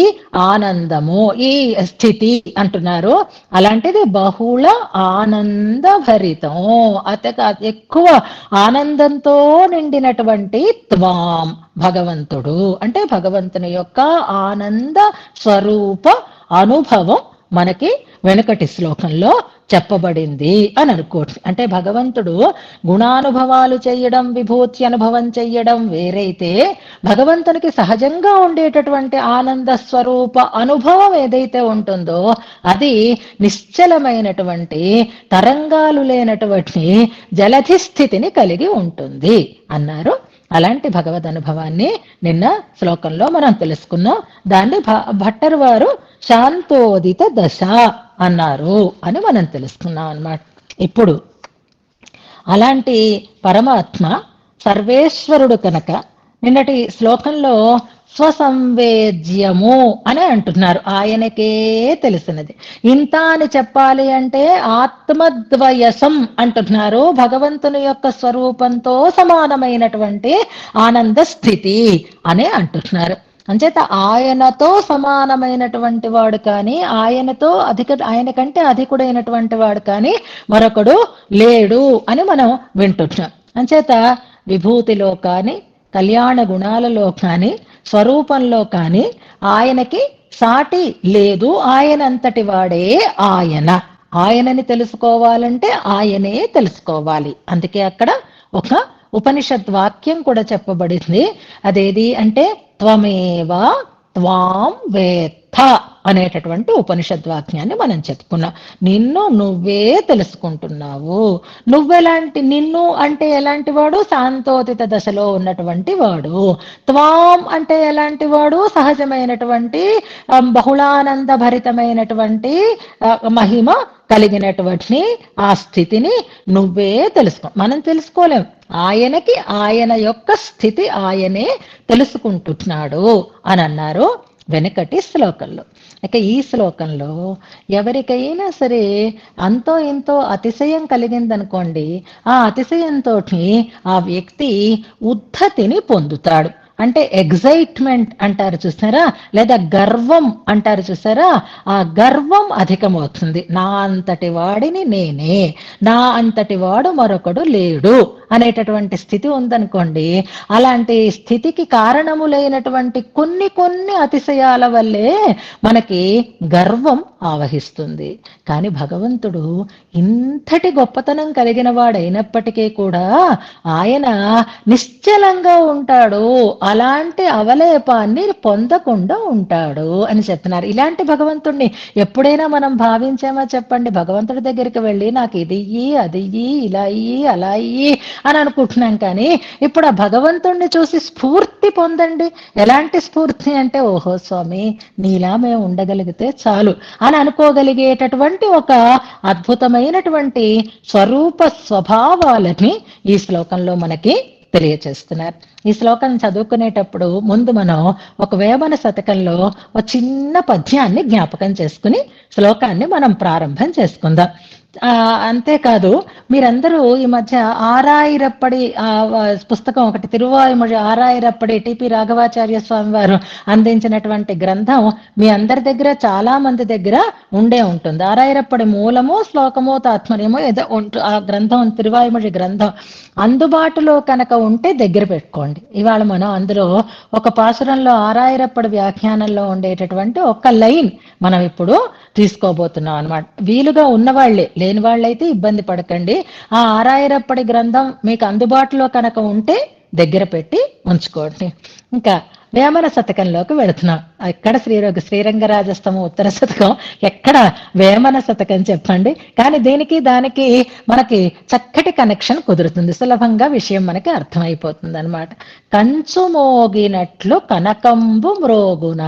ఆనందము, ఈ స్థితి అంటున్నారు. అలాంటిది బహుళ ఆనంద భరితం, ఎక్కువ ఆనందంతో నిండినటువంటి త్వాం భగవంతుడు అంటే భగవంతుని యొక్క ఆనంద స్వరూప అనుభవం మనకి వెనుకటి శ్లోకంలో చెప్పబడింది అని అనుకోండి. అంటే భగవంతుడు గుణానుభవాలు చెయ్యడం, విభూతి అనుభవం చెయ్యడం వేరైతే, భగవంతునికి సహజంగా ఉండేటటువంటి ఆనంద స్వరూప అనుభవం ఏదైతే ఉంటుందో అది నిశ్చలమైనటువంటి తరంగాలు లేనటువంటి జలధి స్థితిని కలిగి ఉంటుంది అన్నారు. అలాంటి భగవద్ అనుభవాన్ని నిన్న శ్లోకంలో మనం తెలుసుకున్నాం. దాన్ని భట్టర్ వారు శాంతోదిత దశ అన్నారు అని మనం తెలుసుకున్నాం అన్నమాట. ఇప్పుడు అలాంటి పరమాత్మ సర్వేశ్వరుడు కనుక నిన్నటి శ్లోకంలో స్వసంవేద్యము అని అంటున్నారు. ఆయనకే తెలిసినది. ఇంత అని చెప్పాలి అంటే ఆత్మద్వయసం అంటున్నారు. భగవంతుని యొక్క స్వరూపంతో సమానమైనటువంటి ఆనంద స్థితి అనే అంటున్నారు. అంచేత ఆయనతో సమానమైనటువంటి వాడు కానీ, ఆయన కంటే అధికుడైనటువంటి వాడు కానీ మరొకడు లేడు అని మనం వింటున్నాం. అంచేత విభూతిలో కానీ, కళ్యాణ గుణాలలో కానీ, స్వరూపంలో కానీ ఆయనకి సాటి లేదు. ఆయనంతటి వాడే ఆయనని తెలుసుకోవాలంటే ఆయనే తెలుసుకోవాలి. అందుకే అక్కడ ఒక ఉపనిషత్ వాక్యం కూడా చెప్పబడింది. అదేది అంటే త్వమేవ త్వాం వేత్త అనేటటువంటి ఉపనిషద్ వాక్యాన్ని మనం చెప్పుకున్నాం. నిన్ను నువ్వే తెలుసుకుంటున్నావు. నిన్ను అంటే ఎలాంటి వాడు? శాంతోదిత దశలో ఉన్నటువంటి వాడు. త్వాం అంటే ఎలాంటి వాడు? సహజమైనటువంటి బహుళానంద భరితమైనటువంటి మహిమ కలిగినటువంటి ఆ స్థితిని నువ్వే తెలుసుకో. మనం తెలుసుకోలేం. ఆయనకి ఆయన యొక్క స్థితి ఆయనే తెలుసుకుంటున్నాడు అని అన్నారు వెనకటి శ్లోకంలో. ఇక ఈ శ్లోకంలో ఎవరికైనా సరే అంతో ఇంతో అతిశయం కలిగిందనుకోండి, ఆ అతిశయంతో ఆ వ్యక్తి ఉద్ధతిని పొందుతాడు. అంటే ఎగ్జైట్మెంట్ అంటారు చూసారా, లేదా గర్వం అంటారు చూసారా, ఆ గర్వం అధికమవుతుంది. నా అంతటి వాడిని నేనే, నా అంతటి వాడు మరొకడు లేడు అనేటటువంటి స్థితి ఉందనుకోండి. అలాంటి స్థితికి కారణములైనటువంటి కొన్ని కొన్ని అతిశయాల వల్లే మనకి గర్వం ఆవహిస్తుంది. కానీ భగవంతుడు ఇంతటి గొప్పతనం కలిగిన వాడైనప్పటికీ కూడా ఆయన నిశ్చలంగా ఉంటాడు. అలాంటి అవలేపాన్ని పొందకుండా ఉంటాడు అని చెప్తున్నారు. ఇలాంటి భగవంతుడిని ఎప్పుడైనా మనం భావించామా చెప్పండి? భగవంతుడి దగ్గరికి వెళ్ళి నాకు ఇది ఇయ్యి, అది ఇయ్యి, ఇలా ఇయ్యి, అలా ఇయ్యి అని అనుకుంటున్నాం. కానీ ఇప్పుడు ఆ భగవంతుడిని చూసి స్ఫూర్తి పొందండి. ఎలాంటి స్ఫూర్తి అంటే, ఓహో స్వామి నీలా మేము ఉండగలిగితే చాలు అని అనుకోగలిగేటటువంటి ఒక అద్భుతమైనటువంటి స్వరూప స్వభావాలని ఈ శ్లోకంలో మనకి తెలియచేస్తున్నారు. ఈ శ్లోకం చదువుకునేటప్పుడు ముందు మనం ఒక వేమన శతకంలో ఒక చిన్న పద్యాన్ని జ్ఞాపకం చేసుకుని శ్లోకాన్ని మనం ప్రారంభం చేసుకుందాం. అంతేకాదు, మీరందరూ ఈ మధ్య ఆరాయిరప్పడి పుస్తకం ఒకటి, తిరువాయుమొഴി ఆరాయిరప్పడి టిపి రాఘవాచార్య స్వామి వారు అందించినటువంటి గ్రంథం మీ అందరి దగ్గర, చాలా మంది దగ్గర ఉండే ఉంటుంది. ఆరాయిరప్పడి మూలము శ్లోకము తాత్పర్యము ఏదో ఆ గ్రంథం, తిరువాయుమొഴి గ్రంథం అందుబాటులో కనుక ఉంటే దగ్గర పెట్టుకోండి. ఇవాళ మనం అందులో ఒక పాసురంలో ఆరాయిరప్పడి వ్యాఖ్యానంలో ఉండేటటువంటి ఒక లైన్ మనం ఇప్పుడు తీసుకోబోతున్నాం అన్నమాట. వీలుగా ఉన్నవాళ్లే, లేని వాళ్ళైతే ఇబ్బంది పడకండి. ఆ ఆరాయిరప్పడి గ్రంథం మీకు అందుబాటులో కనుక ఉంటే దగ్గర పెట్టి ఉంచుకోండి. ఇంకా వేమన శతకంలోకి వెళుతున్నాం. ఎక్కడ శ్రీరంగరాజస్తము ఉత్తర శతకం, ఎక్కడ వేమన శతకం చెప్పండి. కానీ దానికి మనకి చక్కటి కనెక్షన్ కుదురుతుంది. సులభంగా విషయం మనకి అర్థమైపోతుంది అనమాట. కంచు మోగినట్లు కనకంబు మ్రోగున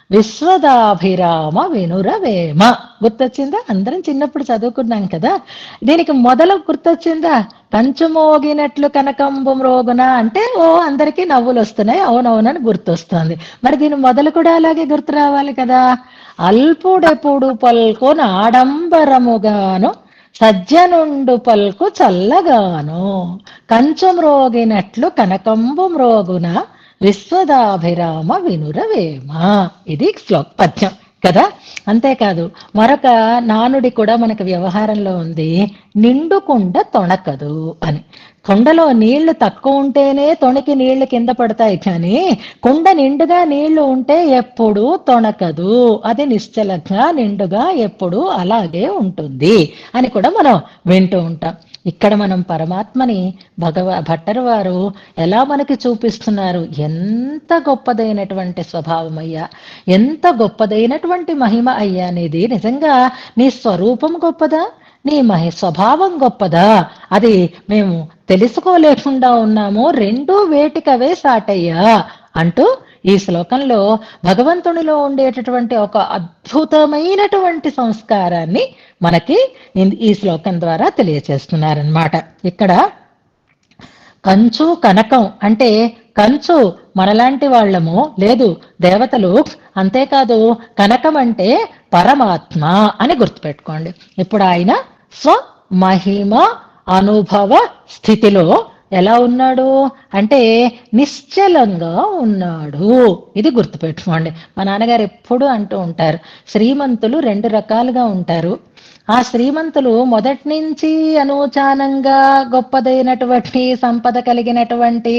విశ్వదాభిరామ వినురవేమ. గుర్తొచ్చిందా? అందరం చిన్నప్పుడు చదువుకున్నాం కదా. దీనికి మొదలు గుర్తొచ్చిందా? కంచు మోగినట్లు కనకంబం రోగున అంటే అందరికీ నవ్వులు వస్తున్నాయి, అవునవునని గుర్తొస్తుంది. మరి దీని మొదలు కూడా అలాగే గుర్తు రావాలి కదా. అల్పుడెప్పుడు పల్కొన ఆడంబరముగాను సజ్జనుండు పల్కు చల్లగాను కంచు మ్రోగినట్లు కనకంబు మ్రోగున విశ్వదాభిరామ వినురవేమ. ఇది పద్యం కదా. అంతేకాదు మరొక నానుడి కూడా మనకు వ్యవహారంలో ఉంది, నిండు కుండ తొణకదు అని. కుండలో నీళ్లు తక్కువ ఉంటేనే తొణికి నీళ్లు కింద పడతాయి, కానీ కుండ నిండుగా నీళ్లు ఉంటే ఎప్పుడూ తొణకదు, అది నిశ్చలంగా నిండుగా ఎప్పుడూ అలాగే ఉంటుంది అని కూడా మనం వింటూ ఉంటాం. ఇక్కడ మనం పరమాత్మని భట్టరు వారు ఎలా మనకి చూపిస్తున్నారు, ఎంత గొప్పదైనటువంటి స్వభావం అయ్యా, ఎంత గొప్పదైనటువంటి మహిమ అయ్యా అనేది. నిజంగా నీ స్వరూపం గొప్పదా, నీ స్వభావం గొప్పదా, అది మేము తెలుసుకోలేకుండా ఉన్నాము, రెండూ వేటికవే సాటయ్యా అంటూ ఈ శ్లోకంలో భగవంతునిలో ఉండేటటువంటి ఒక అద్భుతమైనటువంటి సంస్కారాన్ని మనకి ఈ శ్లోకం ద్వారా తెలియచేస్తున్నారనమాట. ఇక్కడ కంచు కనకం అంటే కంచు మనలాంటి వాళ్ళము, లేదు దేవతలు, అంతేకాదు కనకం అంటే పరమాత్మ అని గుర్తుపెట్టుకోండి. ఇప్పుడు ఆయన స్వమహిమ అనుభవ స్థితిలో ఎలా ఉన్నాడు అంటే నిశ్చలంగా ఉన్నాడు. ఇది గుర్తుపెట్టుకోండి. మా నాన్నగారు ఎప్పుడు అంటూ ఉంటారు, శ్రీమంతులు రెండు రకాలుగా ఉంటారు. ఆ శ్రీమంతులు మొదటి నుంచి అనూచానంగా గొప్పదైనటువంటి సంపద కలిగినటువంటి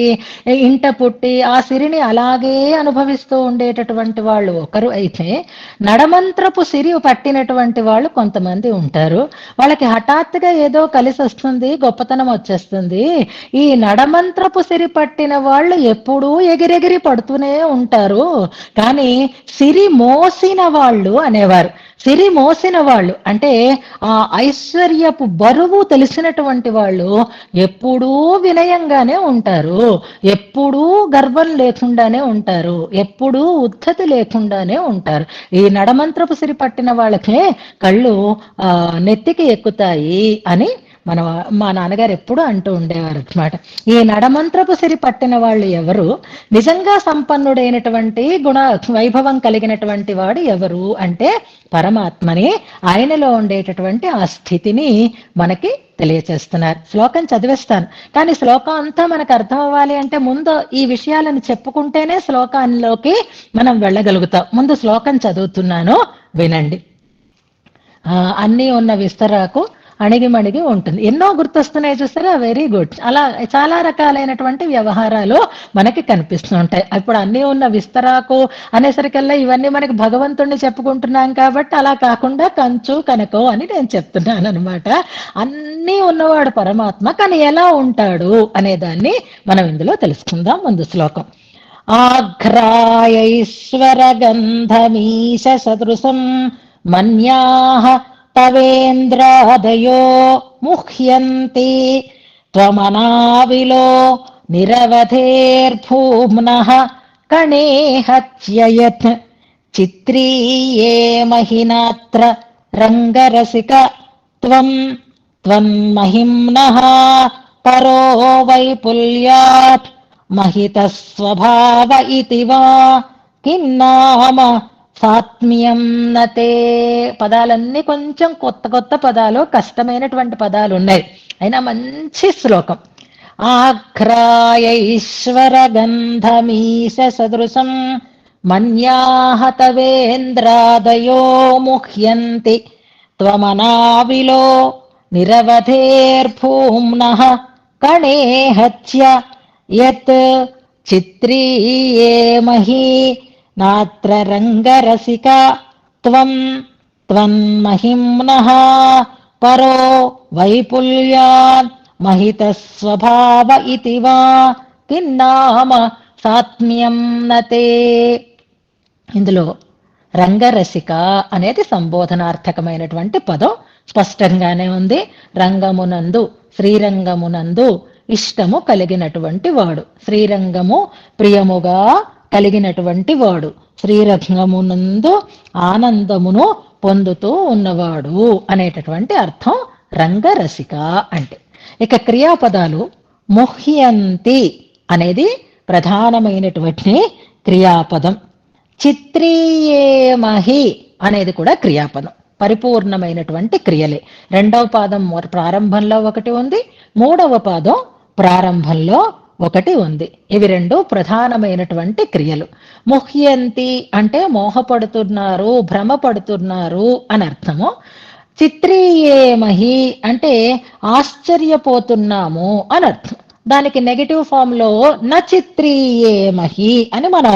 ఇంట పుట్టి ఆ సిరిని అలాగే అనుభవిస్తూ ఉండేటటువంటి వాళ్ళు ఒకరు అయితే, నడమంత్రపు సిరి పట్టినటువంటి వాళ్ళు కొంతమంది ఉంటారు. వాళ్ళకి హఠాత్తుగా ఏదో కలిసి వస్తుంది, గొప్పతనం వచ్చేస్తుంది. ఈ నడమంత్రపు సిరి పట్టిన వాళ్ళు ఎప్పుడూ ఎగిరెగిరి పడుతూనే ఉంటారు. కానీ సిరి మోసిన వాళ్ళు అనేవారు, సిరి మోసిన వాళ్ళు అంటే ఆ ఐశ్వర్యపు బరువు తెలిసినటువంటి వాళ్ళు ఎప్పుడూ వినయంగానే ఉంటారు, ఎప్పుడూ గర్వం లేకుండానే ఉంటారు, ఎప్పుడూ ఉద్ధతి లేకుండానే ఉంటారు. ఈ నడమంత్రపు సిరి పట్టిన వాళ్ళకే కళ్ళు నెత్తికి ఎక్కుతాయి అని మా నాన్నగారు ఎప్పుడు అంటూ ఉండేవారు అనమాట. ఈ నడమంత్రపు సిరి పట్టిన వాళ్ళు ఎవరు, నిజంగా సంపన్నుడైనటువంటి గుణ వైభవం కలిగినటువంటి వాడు ఎవరు అంటే పరమాత్మని, ఆయనలో ఉండేటటువంటి ఆ స్థితిని మనకి తెలియచేస్తున్నారు. శ్లోకం చదివేస్తాను, కానీ శ్లోకం అంతా మనకు అర్థం అవ్వాలి అంటే ముందు ఈ విషయాలను చెప్పుకుంటేనే శ్లోకంలోకి మనం వెళ్ళగలుగుతాం. ముందు శ్లోకం చదువుతున్నాను, వినండి. అన్నీ ఉన్న విస్తరాకు అణిగిమణిగి ఉంటుంది. ఎన్నో గుర్తొస్తున్నాయి చూస్తారా, వెరీ గుడ్. అలా చాలా రకాలైనటువంటి వ్యవహారాలు మనకి కనిపిస్తూ ఉంటాయి. ఇప్పుడు అన్నీ ఉన్న విస్తరాకు అనేసరికల్లా ఇవన్నీ మనకి భగవంతుణ్ణి చెప్పుకుంటున్నాం కాబట్టి అలా కాకుండా కంచు కనకో అని నేను చెప్తున్నాను అనమాట. అన్నీ ఉన్నవాడు పరమాత్మ, కానీ ఎలా ఉంటాడు అనే దాన్ని మనం ఇందులో తెలుసుకుందాం. ముందు శ్లోకం. ఆఘ్రాయైశ్వర గంధమీశ సదృశం మన్యాః తవేంద్రాదయో ముహ్యంతి త్వమనావిలో నిరవధేర్భూమ్నః కణేహత్యయత్ చిత్రీయే మహినాత్ర రంగరసిక త్వం త్వన్మహిమ్నః పరో వైపుల్యాత్ మహితస్వభావ ఇతి వా కిన్నామ సాత్మ్యం నతే. పదాలన్నీ కొంచెం కొత్త కొత్త పదాలు, కష్టమైనటువంటి పదాలు ఉన్నాయి, అయినా మంచి శ్లోకం. ఆఘ్రాయైశ్వర గంధమీశ సదృశం మన్యాః తవేంద్రాదయో ముహ్యంతి త్వమనావిలో నిరవధేర్భూమ్నః కణేహత్య యత్ చిత్రీయే మహీ నాత్ర రంగరసిక త్వం త్వన్మహిమ్నః పరో వైపుల్యాన్ మహితస్వభావ ఇతి వా కిన్నామ సాత్మ్యం నతే. ఇందులో రంగరసిక అనేది సంబోధనార్థకమైనటువంటి పదం స్పష్టంగానే ఉంది. రంగమునందు, శ్రీరంగమునందు ఇష్టము కలిగినటువంటి వాడు, శ్రీరంగము ప్రియముగా కలిగినటువంటి వాడు, శ్రీరంగమునందు ఆనందమును పొందుతూ ఉన్నవాడు అనేటటువంటి అర్థం రంగరసిక అంటే. ఇక క్రియాపదాలు ముహ్యంతి అనేది ప్రధానమైనటువంటి క్రియాపదం. చిత్రీయేమహి అనేది కూడా క్రియాపదం. పరిపూర్ణమైనటువంటి క్రియలే. రెండవ పాదం ప్రారంభంలో ఒకటి ఉంది, మూడవ పాదం ప్రారంభంలో ఒకటి ఉంది. ఇవి రెండు ప్రధానమైనటువంటి క్రియలు. ముహ్యంతి అంటే మోహపడుతున్నారు, భ్రమపడుతున్నారు అని అర్థము. చిత్రీయేమహి అంటే ఆశ్చర్యపోతున్నాము అని అర్థం. దానికి నెగటివ్ ఫామ్ లో నచిత్రీయేమహి అని మనం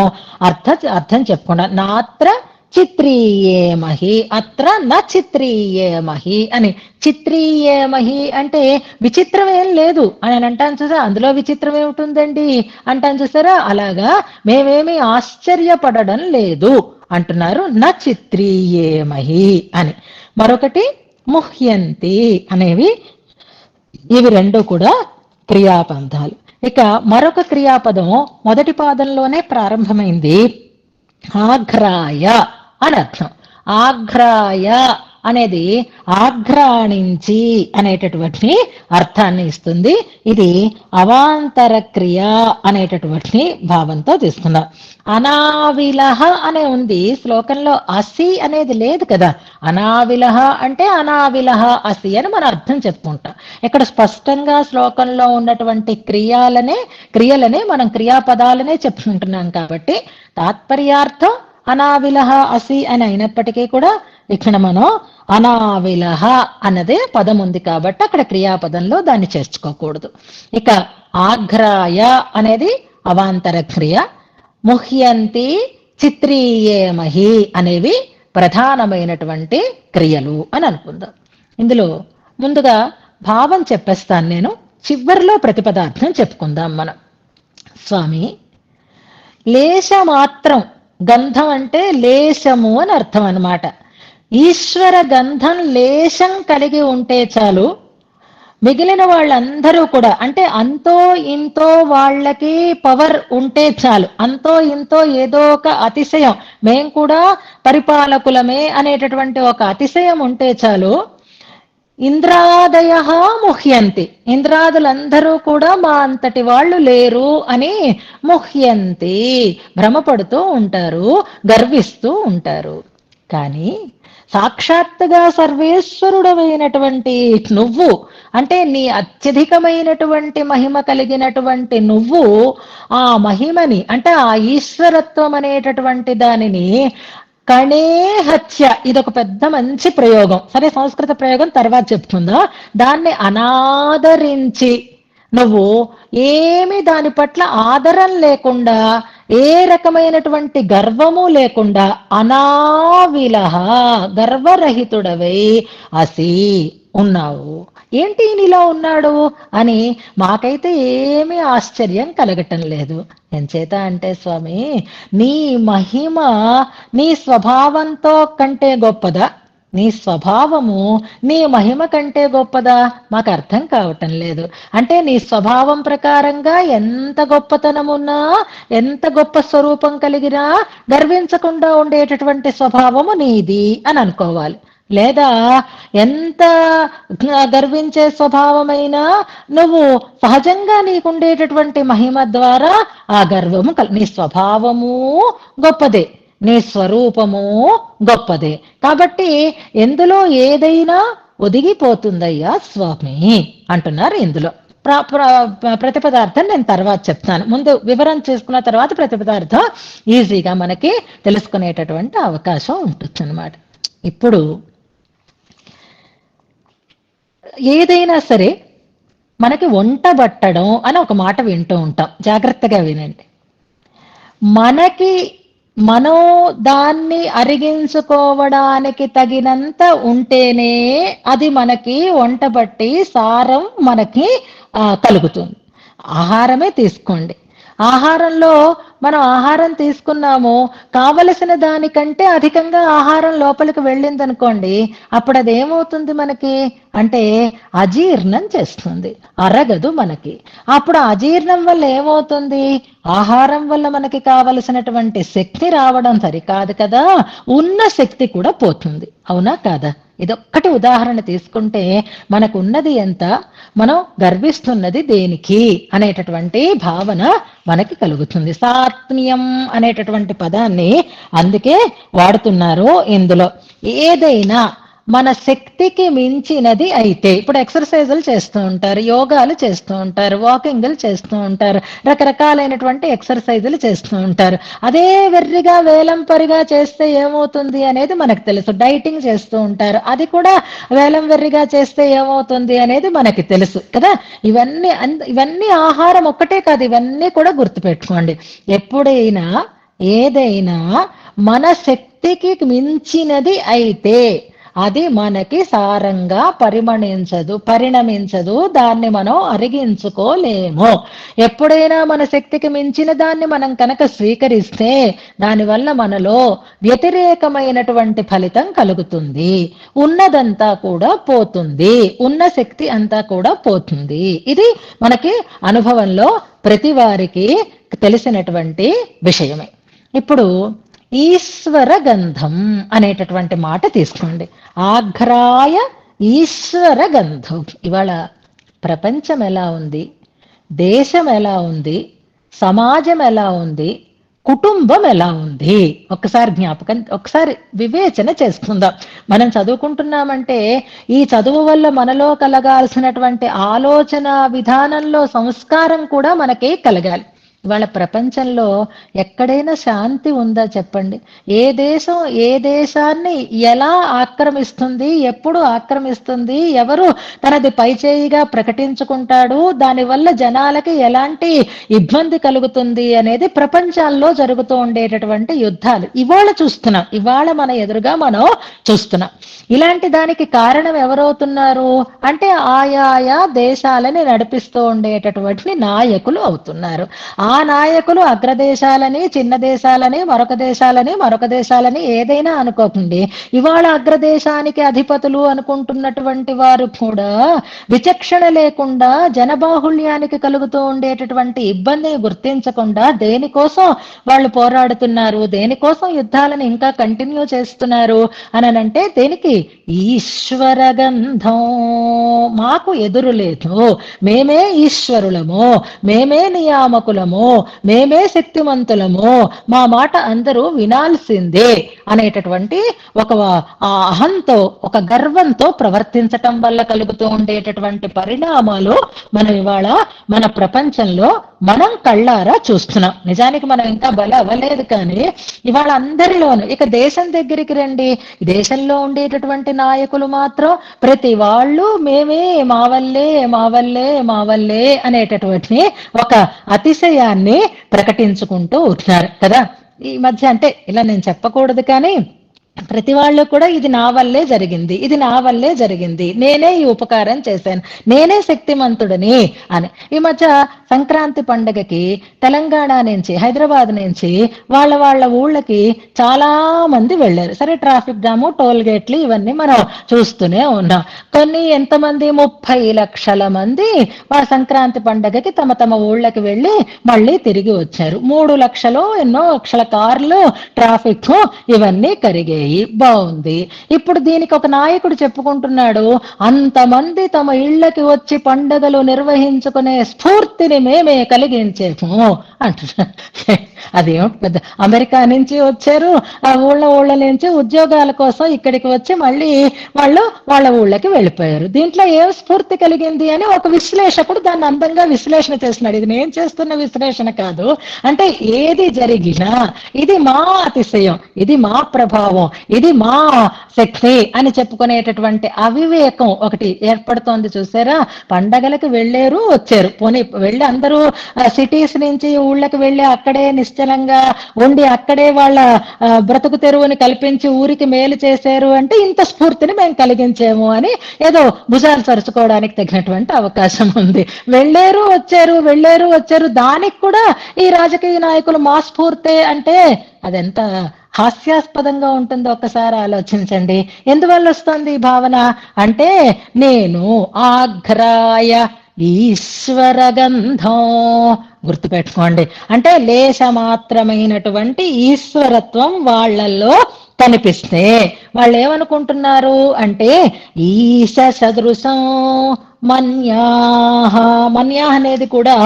అర్థం చెప్పుకున్నాం. నాత్ర చిత్రీయేమహి, అత్ర న చిత్రీయేమహి అని. చిత్రీయేమహి అంటే విచిత్రం ఏం లేదు అని అంటాను చూసారా, అందులో విచిత్రం ఏమిటుందండి అంటాను చూసారా, అలాగా మేమేమి ఆశ్చర్యపడడం లేదు అంటున్నారు. న చిత్రీయేమహి అని. మరొకటి ముహ్యంతి అనేవి. ఇవి రెండు కూడా క్రియాపదాలు. ఇక మరొక క్రియాపదం మొదటి పాదంలోనే ప్రారంభమైంది, ఆఘ్రాయ అని అర్థం. ఆఘ్రాయ అనేది ఆఘ్రాణించి అనేటటువంటి అర్థాన్ని ఇస్తుంది. ఇది అవాంతర క్రియ అనేటటువంటి భావంతో తీసుకున్నాం. అనావిలహ అనే ఉంది శ్లోకంలో, అసి అనేది లేదు కదా. అనావిలహ అంటే అనావిలహ అసి అని మనం అర్థం చెప్పుకుంటాం. ఇక్కడ స్పష్టంగా శ్లోకంలో ఉన్నటువంటి క్రియలనే మనం క్రియాపదాలనే చెప్పుకుంటున్నాం కాబట్టి తాత్పర్యార్థం అనావిలహ అసి అని అయినప్పటికీ కూడా ఇక్కడ మనం అనావిలహ అన్నదే పదం ఉంది కాబట్టి అక్కడ క్రియాపదంలో దాన్ని చేర్చుకోకూడదు. ఇక ఆఘ్రాయ అనేది అవాంతర క్రియ, ముహ్యంతి, చిత్రీయేమహి అనేవి ప్రధానమైనటువంటి క్రియలు అని అనుకుందాం. ఇందులో ముందుగా భావం చెప్పేస్తాను నేను, చివరిలో ప్రతిపదార్థం చెప్పుకుందాం మనం. స్వామి, లేశమాత్రం, గంధం అంటే లేశము అని అర్థం అన్నమాట. ఈశ్వర గంధం లేశం కలిగి ఉంటే చాలు, మిగిలిన వాళ్ళందరూ కూడా అంటే అంతో ఇంతో వాళ్ళకి పవర్ ఉంటే చాలు, అంతో ఇంతో ఏదో ఒక అతిశయం, మేం కూడా పరిపాలకులమే అనేటటువంటి ఒక అతిశయం ఉంటే చాలు, ఇంద్రాదయ ముహ్యంతి, ఇంద్రాదులందరూ కూడా మా అంతటి వాళ్ళు లేరు అని ముహ్యంతి భ్రమపడుతూ ఉంటారు, గర్విస్తూ ఉంటారు. కానీ సాక్షాత్తుగా సర్వేశ్వరుడమైనటువంటి నువ్వు అంటే నీ అత్యధికమైనటువంటి మహిమ కలిగినటువంటి నువ్వు ఆ మహిమని అంటే ఆ ఈశ్వరత్వం అనేటటువంటి దానిని కణే హత్య, ఇదొక పెద్ద మంచి ప్రయోగం. సరే, సంస్కృత ప్రయోగం తర్వాత చెప్పుకుందాం. దాన్ని అనాదరించి నువ్వు ఏమి దాని పట్ల ఆదరం లేకుండా, ఏ రకమైనటువంటి గర్వము లేకుండా అనావిలహ గర్వరహితుడవై అసి ఉన్నావు. ఏంటి నీలో ఉన్నాడు అని మాకైతే ఏమీ ఆశ్చర్యం కలగటం లేదు. ఎంచేత అంటే స్వామి, నీ మహిమ నీ స్వభావంతో కంటే గొప్పదా? నీ స్వభావము నీ మహిమ కంటే గొప్పదా? మాకు అర్థం కావటం లేదు. అంటే నీ స్వభావం ప్రకారంగా ఎంత గొప్పతనమున్నా, ఎంత గొప్ప స్వరూపం కలిగినా గర్వించకుండా ఉండేటటువంటి స్వభావము నీది అని అనుకోవాలి. లేదా ఎంత గర్వించే స్వభావమైనా నువ్వు సహజంగా నీకుండేటటువంటి మహిమ ద్వారా ఆ గర్వము నీ స్వభావము గొప్పదే, నీ స్వరూపము గొప్పదే. కాబట్టి ఎందులో ఏదైనా ఒదిగిపోతుందయ్యా స్వామి అంటున్నారు. ఇందులో ప్రతిపదార్థం నేను తర్వాత చెప్తాను. ముందు వివరణ చేసుకున్న తర్వాత ప్రతిపదార్థం ఈజీగా మనకి తెలుసుకునేటటువంటి అవకాశం ఉంటుంది అన్నమాట. ఇప్పుడు ఏదైనా సరే మనకి వంట పట్టడం అని ఒక మాట వింటూ ఉంటాం. జాగ్రత్తగా వినండి. మనం దాన్ని అరిగించుకోవడానికి తగినంత ఉంటేనే అది మనకి వంట పట్టి సారం మనకి కలుగుతుంది. ఆహారమే తీసుకోండి. ఆహారంలో మనం ఆహారం తీసుకున్నాము, కావలసిన దానికంటే అధికంగా ఆహారం లోపలికి వెళ్ళింది అనుకోండి, అప్పుడు అదేమవుతుంది మనకి అంటే అజీర్ణం చేస్తుంది, అరగదు మనకి. అప్పుడు అజీర్ణం వల్ల ఏమవుతుంది? ఆహారం వల్ల మనకి కావలసినటువంటి శక్తి రావడం సరికాదు కదా, ఉన్న శక్తి కూడా పోతుంది. అవునా కాదా? ఇదొక్కటి ఉదాహరణ తీసుకుంటే మనకు ఉన్నది ఎంత, మనం గర్విస్తున్నది దేనికి అనేటటువంటి భావన మనకి కలుగుతుంది. సాత్మ్యం అనేటటువంటి పదాన్ని అందుకే వాడుతున్నారు ఇందులో. ఏదైనా మన శక్తికి మించినది అయితే, ఇప్పుడు ఎక్సర్సైజులు చేస్తూ ఉంటారు, యోగాలు చేస్తూ ఉంటారు, వాకింగ్లు చేస్తూ ఉంటారు, రకరకాలైనటువంటి ఎక్సర్సైజులు చేస్తూ ఉంటారు. అదే వెర్రిగా వేలంపరిగా చేస్తే ఏమవుతుంది అనేది మనకు తెలుసు. డైటింగ్ చేస్తూ ఉంటారు, అది కూడా వేలం వెర్రిగా చేస్తే ఏమవుతుంది అనేది మనకి తెలుసు కదా. ఇవన్నీ ఆహారం ఒక్కటే కాదు, ఇవన్నీ కూడా గుర్తుపెట్టుకోండి. ఎప్పుడైనా ఏదైనా మన శక్తికి మించినది అయితే అది మనకి సారంగా పరిణమించదు, దాన్ని మనం అరిగించుకోలేము. ఎప్పుడైనా మన శక్తికి మించిన దాన్ని మనం కనుక స్వీకరిస్తే దానివల్ల మనలో వ్యతిరేకమైనటువంటి ఫలితం కలుగుతుంది. ఉన్నదంతా కూడా పోతుంది, ఉన్న శక్తి అంతా కూడా పోతుంది. ఇది మనకి అనుభవంలో ప్రతి వారికి తెలిసినటువంటి విషయమే. ఇప్పుడు ఈశ్వర గంధం అనేటటువంటి మాట తీసుకోండి. ఆఘ్రాయ ఈశ్వర గంధం. ఇవాళ ప్రపంచం ఎలా ఉంది, దేశం ఎలా ఉంది, సమాజం ఎలా ఉంది, కుటుంబం ఎలా ఉంది, ఒకసారి వివేచన చేసుకుందాం. మనం చదువుకుంటున్నామంటే ఈ చదువు వల్ల మనలో కలగాల్సినటువంటి ఆలోచన విధానంలో సంస్కారం కూడా మనకి కలగాలి. ఇవాళ ప్రపంచంలో ఎక్కడైనా శాంతి ఉందా చెప్పండి? ఏ దేశం ఏ దేశాన్ని ఎలా ఆక్రమిస్తుంది, ఎప్పుడు ఆక్రమిస్తుంది, ఎవరు తనది పైచేయిగా ప్రకటించుకుంటాడు, దానివల్ల జనాలకి ఎలాంటి ఇబ్బంది కలుగుతుంది అనేది ప్రపంచాల్లో జరుగుతూ ఉండేటటువంటి యుద్ధాలు ఇవాళ చూస్తున్నాం. ఇవాళ మన ఎదురుగా మనం చూస్తున్నాం. ఇలాంటి దానికి కారణం ఎవరవుతున్నారు అంటే ఆయా దేశాలని నడిపిస్తూ ఉండేటటువంటి నాయకులు అవుతున్నారు. ఆ నాయకులు అగ్రదేశాలని, చిన్న దేశాలని, మరొక దేశాలని ఏదైనా అనుకోకండి. ఇవాళ అగ్రదేశానికి అధిపతులు అనుకుంటున్నటువంటి వారు కూడా విచక్షణ లేకుండా జనబాహుళ్యానికి కలుగుతూ ఉండేటటువంటి ఇబ్బందిని గుర్తించకుండా దేనికోసం వాళ్ళు పోరాడుతున్నారు, దేనికోసం యుద్ధాలను ఇంకా కంటిన్యూ చేస్తున్నారు అనంటే దేనికి? ఈశ్వర గంధం. మాకు ఎదురు లేదు, మేమే ఈశ్వరులము, మేమే నియామకులము, మేమే శక్తిమంతులము, మా మాట అందరూ వినాల్సిందే అనేటటువంటి ఒక అహంతో, ఒక గర్వంతో ప్రవర్తించటం వల్ల కలుగుతూ ఉండేటటువంటి పరిణామాలు మనం ఇవాళ మన ప్రపంచంలో మనం కళ్ళారా చూస్తున్నాం. నిజానికి మనం ఇంకా బల అవ్వలేదు, కానీ ఇవాళ అందరిలోనూ. ఇక దేశం దగ్గరికి రండి, దేశంలో ఉండేటటువంటి నాయకులు మాత్రం ప్రతి వాళ్ళు మేమే, మా వల్లే అనేటటువంటి ఒక అతిశయాన్ని ప్రకటించుకుంటూ ఉంటున్నారు కదా. ఈ మధ్య అంటే ఇలా నేను చెప్పకూడదు, కానీ ప్రతి వాళ్ళు కూడా ఇది నా వల్లే జరిగింది, నేనే ఈ ఉపకారం చేశాను, నేనే శక్తిమంతుడిని అని. ఈ మధ్య సంక్రాంతి పండగకి తెలంగాణ నుంచి, హైదరాబాద్ నుంచి వాళ్ళ ఊళ్ళకి చాలా మంది వెళ్ళారు. సరే, ట్రాఫిక్ జాము, టోల్ గేట్లు ఇవన్నీ మనం చూస్తూనే ఉన్నాం. కొన్ని ఎంతమంది 30 లక్షల మంది వాళ్ళ సంక్రాంతి పండగకి తమ ఊళ్ళకి వెళ్ళి మళ్ళీ తిరిగి వచ్చారు. 3 లక్షలు ఎన్నో లక్షల కార్లు, ట్రాఫిక్ ఇవన్నీ కరిగాయి. బాగుంది. ఇప్పుడు దీనికి ఒక నాయకుడు చెప్పుకుంటున్నాడు, అంతమంది తమ ఇళ్లకి వచ్చి పండుగలు నిర్వహించుకునే స్ఫూర్తిని మేమే కలిగించేము అంటున్నారు. అదేమిటి, పెద్ద అమెరికా నుంచి వచ్చారు, ఆ ఊళ్ళ నుంచి ఉద్యోగాల కోసం ఇక్కడికి వచ్చి మళ్ళీ వాళ్ళ ఊళ్ళకి వెళ్ళిపోయారు. దీంట్లో ఏం స్ఫూర్తి కలిగింది అని ఒక విశ్లేషకుడు దాన్ని అందంగా విశ్లేషణ చేస్తున్నాడు. ఇది నేను చేస్తున్న విశ్లేషణ కాదు. అంటే ఏది జరిగినా ఇది మా అతిశయం, ఇది మా ప్రభావం, ఇది మా శక్తి అని చెప్పుకునేటటువంటి అవివేకం ఒకటి ఏర్పడుతోంది. చూసారా? పండగలకు వెళ్ళారు, వచ్చారు. పోనీ వెళ్ళి అందరూ సిటీస్ నుంచి ఊళ్ళకి వెళ్ళి అక్కడే నిశ్చలంగా ఉండి అక్కడే వాళ్ళ బ్రతుకు తెరువుని కల్పించి ఊరికి మేలు చేశారు అంటే ఇంత స్ఫూర్తిని మేము కలిగించేము అని ఏదో భుజాలు సరుచుకోవడానికి తగినటువంటి అవకాశం ఉంది. వెళ్ళారు వచ్చారు, దానికి కూడా ఈ రాజకీయ నాయకులు మా స్ఫూర్తే అంటే అదెంత హాస్యాస్పదంగా ఉంటుందో ఒక్కసారి ఆలోచించండి. ఎందువల్ల వస్తుంది ఈ భావన అంటే, నేను ఆఘ్రాయ ఈశ్వర గంధం. గుర్తుపెట్టుకోండి, అంటే లేశమాత్రమైనటువంటి ఈశ్వరత్వం వాళ్ళల్లో కనిపిస్తే వాళ్ళు ఏమనుకుంటున్నారు అంటే ఈశ సదృశం మన్యాహ. మన్యాహ అనేది కూడా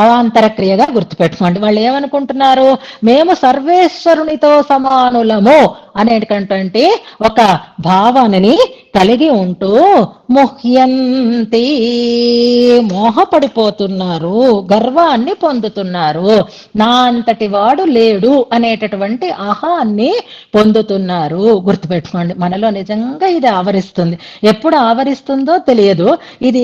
అవాంతర క్రియగా గుర్తుపెట్టుకోండి. వాళ్ళు ఏమనుకుంటున్నారు, మేము సర్వేశ్వరునితో సమానులము అనేటువంటి ఒక భావనని కలిగి ఉంటూ ముహ్యంతి, మోహపడిపోతున్నారు, గర్వాన్ని పొందుతున్నారు, నా అంతటి వాడు లేడు అనేటటువంటి అహాన్ని పొందుతున్నారు. గుర్తుపెట్టుకోండి, మనలో నిజంగా ఇది ఆవరిస్తుంది. ఎప్పుడు ఆవరిస్తుందో తెలియదు. ఇది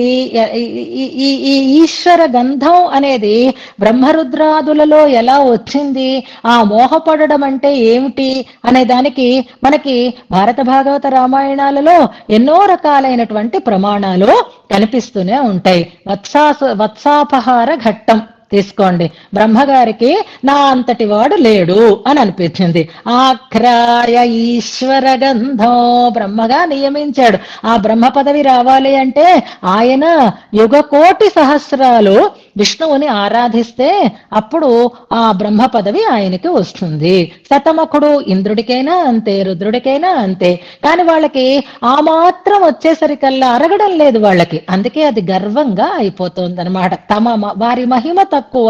ఈ ఈశ్వర గంధం అనేది బ్రహ్మరుద్రాదులలో ఎలా వచ్చింది, ఆ మోహపడడం అంటే ఏమిటి అనే దానికి మనకి భారత భాగవత రామాయణాలలో ఎన్నో రకాలైనటువంటి ప్రమాణాలు కనిపిస్తూనే ఉంటాయి. వత్సాపహార ఘట్టం తీసుకోండి, బ్రహ్మగారికి నా అంతటి వాడు లేడు అని అనిపించింది. ఆఖ్రాయ ఈశ్వర గంధం, బ్రహ్మగా నియమించాడు. ఆ బ్రహ్మ పదవి రావాలి అంటే ఆయన యుగకోటి సహస్రాలు విష్ణువుని ఆరాధిస్తే అప్పుడు ఆ బ్రహ్మ పదవి ఆయనకి వస్తుంది. శతముఖుడు ఇంద్రుడికైనా అంతే, రుద్రుడికైనా అంతే. కానీ వాళ్ళకి ఆ మాత్రం వచ్చేసరికల్లా అరగడం లేదు వాళ్ళకి. అందుకే అది గర్వంగా అయిపోతుంది అనమాట. వారి మహిమ తక్కువ,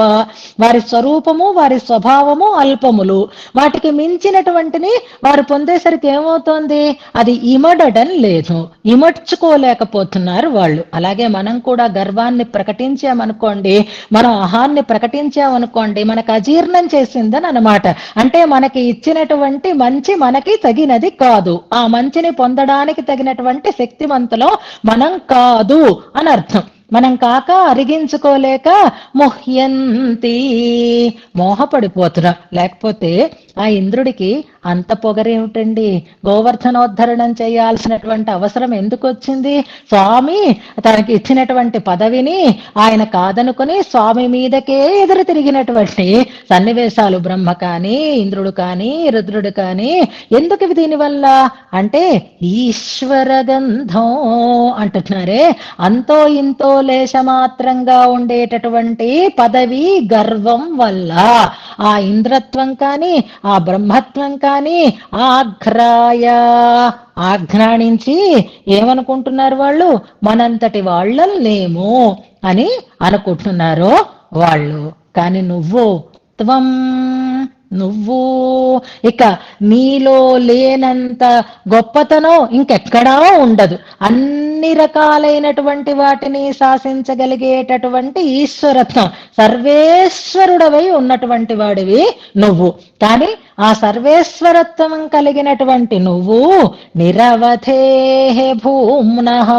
వారి స్వరూపము వారి స్వభావము అల్పములు. వాటికి మించినటువంటిని వారు పొందేసరికి ఏమవుతోంది, అది ఇమడడం లేదు, ఇమడ్చుకోలేకపోతున్నారు వాళ్ళు. అలాగే మనం కూడా గర్వాన్ని ప్రకటించామనుకోండి, మనం అహాన్ని ప్రకటించామనుకోండి, మనకు అజీర్ణం చేసిందని అనమాట. అంటే మనకి ఇచ్చినటువంటి మంచి మనకి తగినది కాదు, ఆ మంచిని పొందడానికి తగినటువంటి శక్తివంతులం మనం కాదు అని అర్థం. మనం కాక అరిగించుకోలేక ముహ్యంతి, మోహపడిపోతున్నాం. లేకపోతే ఆ ఇంద్రుడికి అంత పొగరేమిటండి, గోవర్ధనోద్ధరణం చేయాల్సినటువంటి అవసరం ఎందుకు వచ్చింది? స్వామి తనకి ఇచ్చినటువంటి పదవిని ఆయన కాదనుకుని స్వామి మీదకే ఎదురు తిరిగినటువంటి సన్నివేశాలు బ్రహ్మ కానీ ఇంద్రుడు కానీ రుద్రుడు కానీ. ఎందుకు దీనివల్ల అంటే ఈశ్వర గంధం అంటున్నారే, అంతో ఇంతో లేశమాత్రంగా ఉండేటటువంటి పదవి గర్వం వల్ల ఆ ఇంద్రత్వం కానీ ఆ బ్రహ్మత్వం కానీ ఆఘ్రాయ, ఆఘ్రాణించి ఏమనుకుంటున్నారు వాళ్ళు, మనంతటి వాళ్ళం లేము అని అనుకుంటున్నారు వాళ్ళు. కానీ త్వం నువ్వు ఇక నీలో లేనంత గొప్పతనం ఇంకెక్కడా ఉండదు. అన్ని రకాలైనటువంటి వాటిని శాసించగలిగేటటువంటి ఈశ్వరత్వం, సర్వేశ్వరుడవై ఉన్నటువంటి వాడివి నువ్వు. కానీ ఆ సర్వేశ్వరత్వం కలిగినటువంటి నువ్వు నిరవధే భూమ్నః,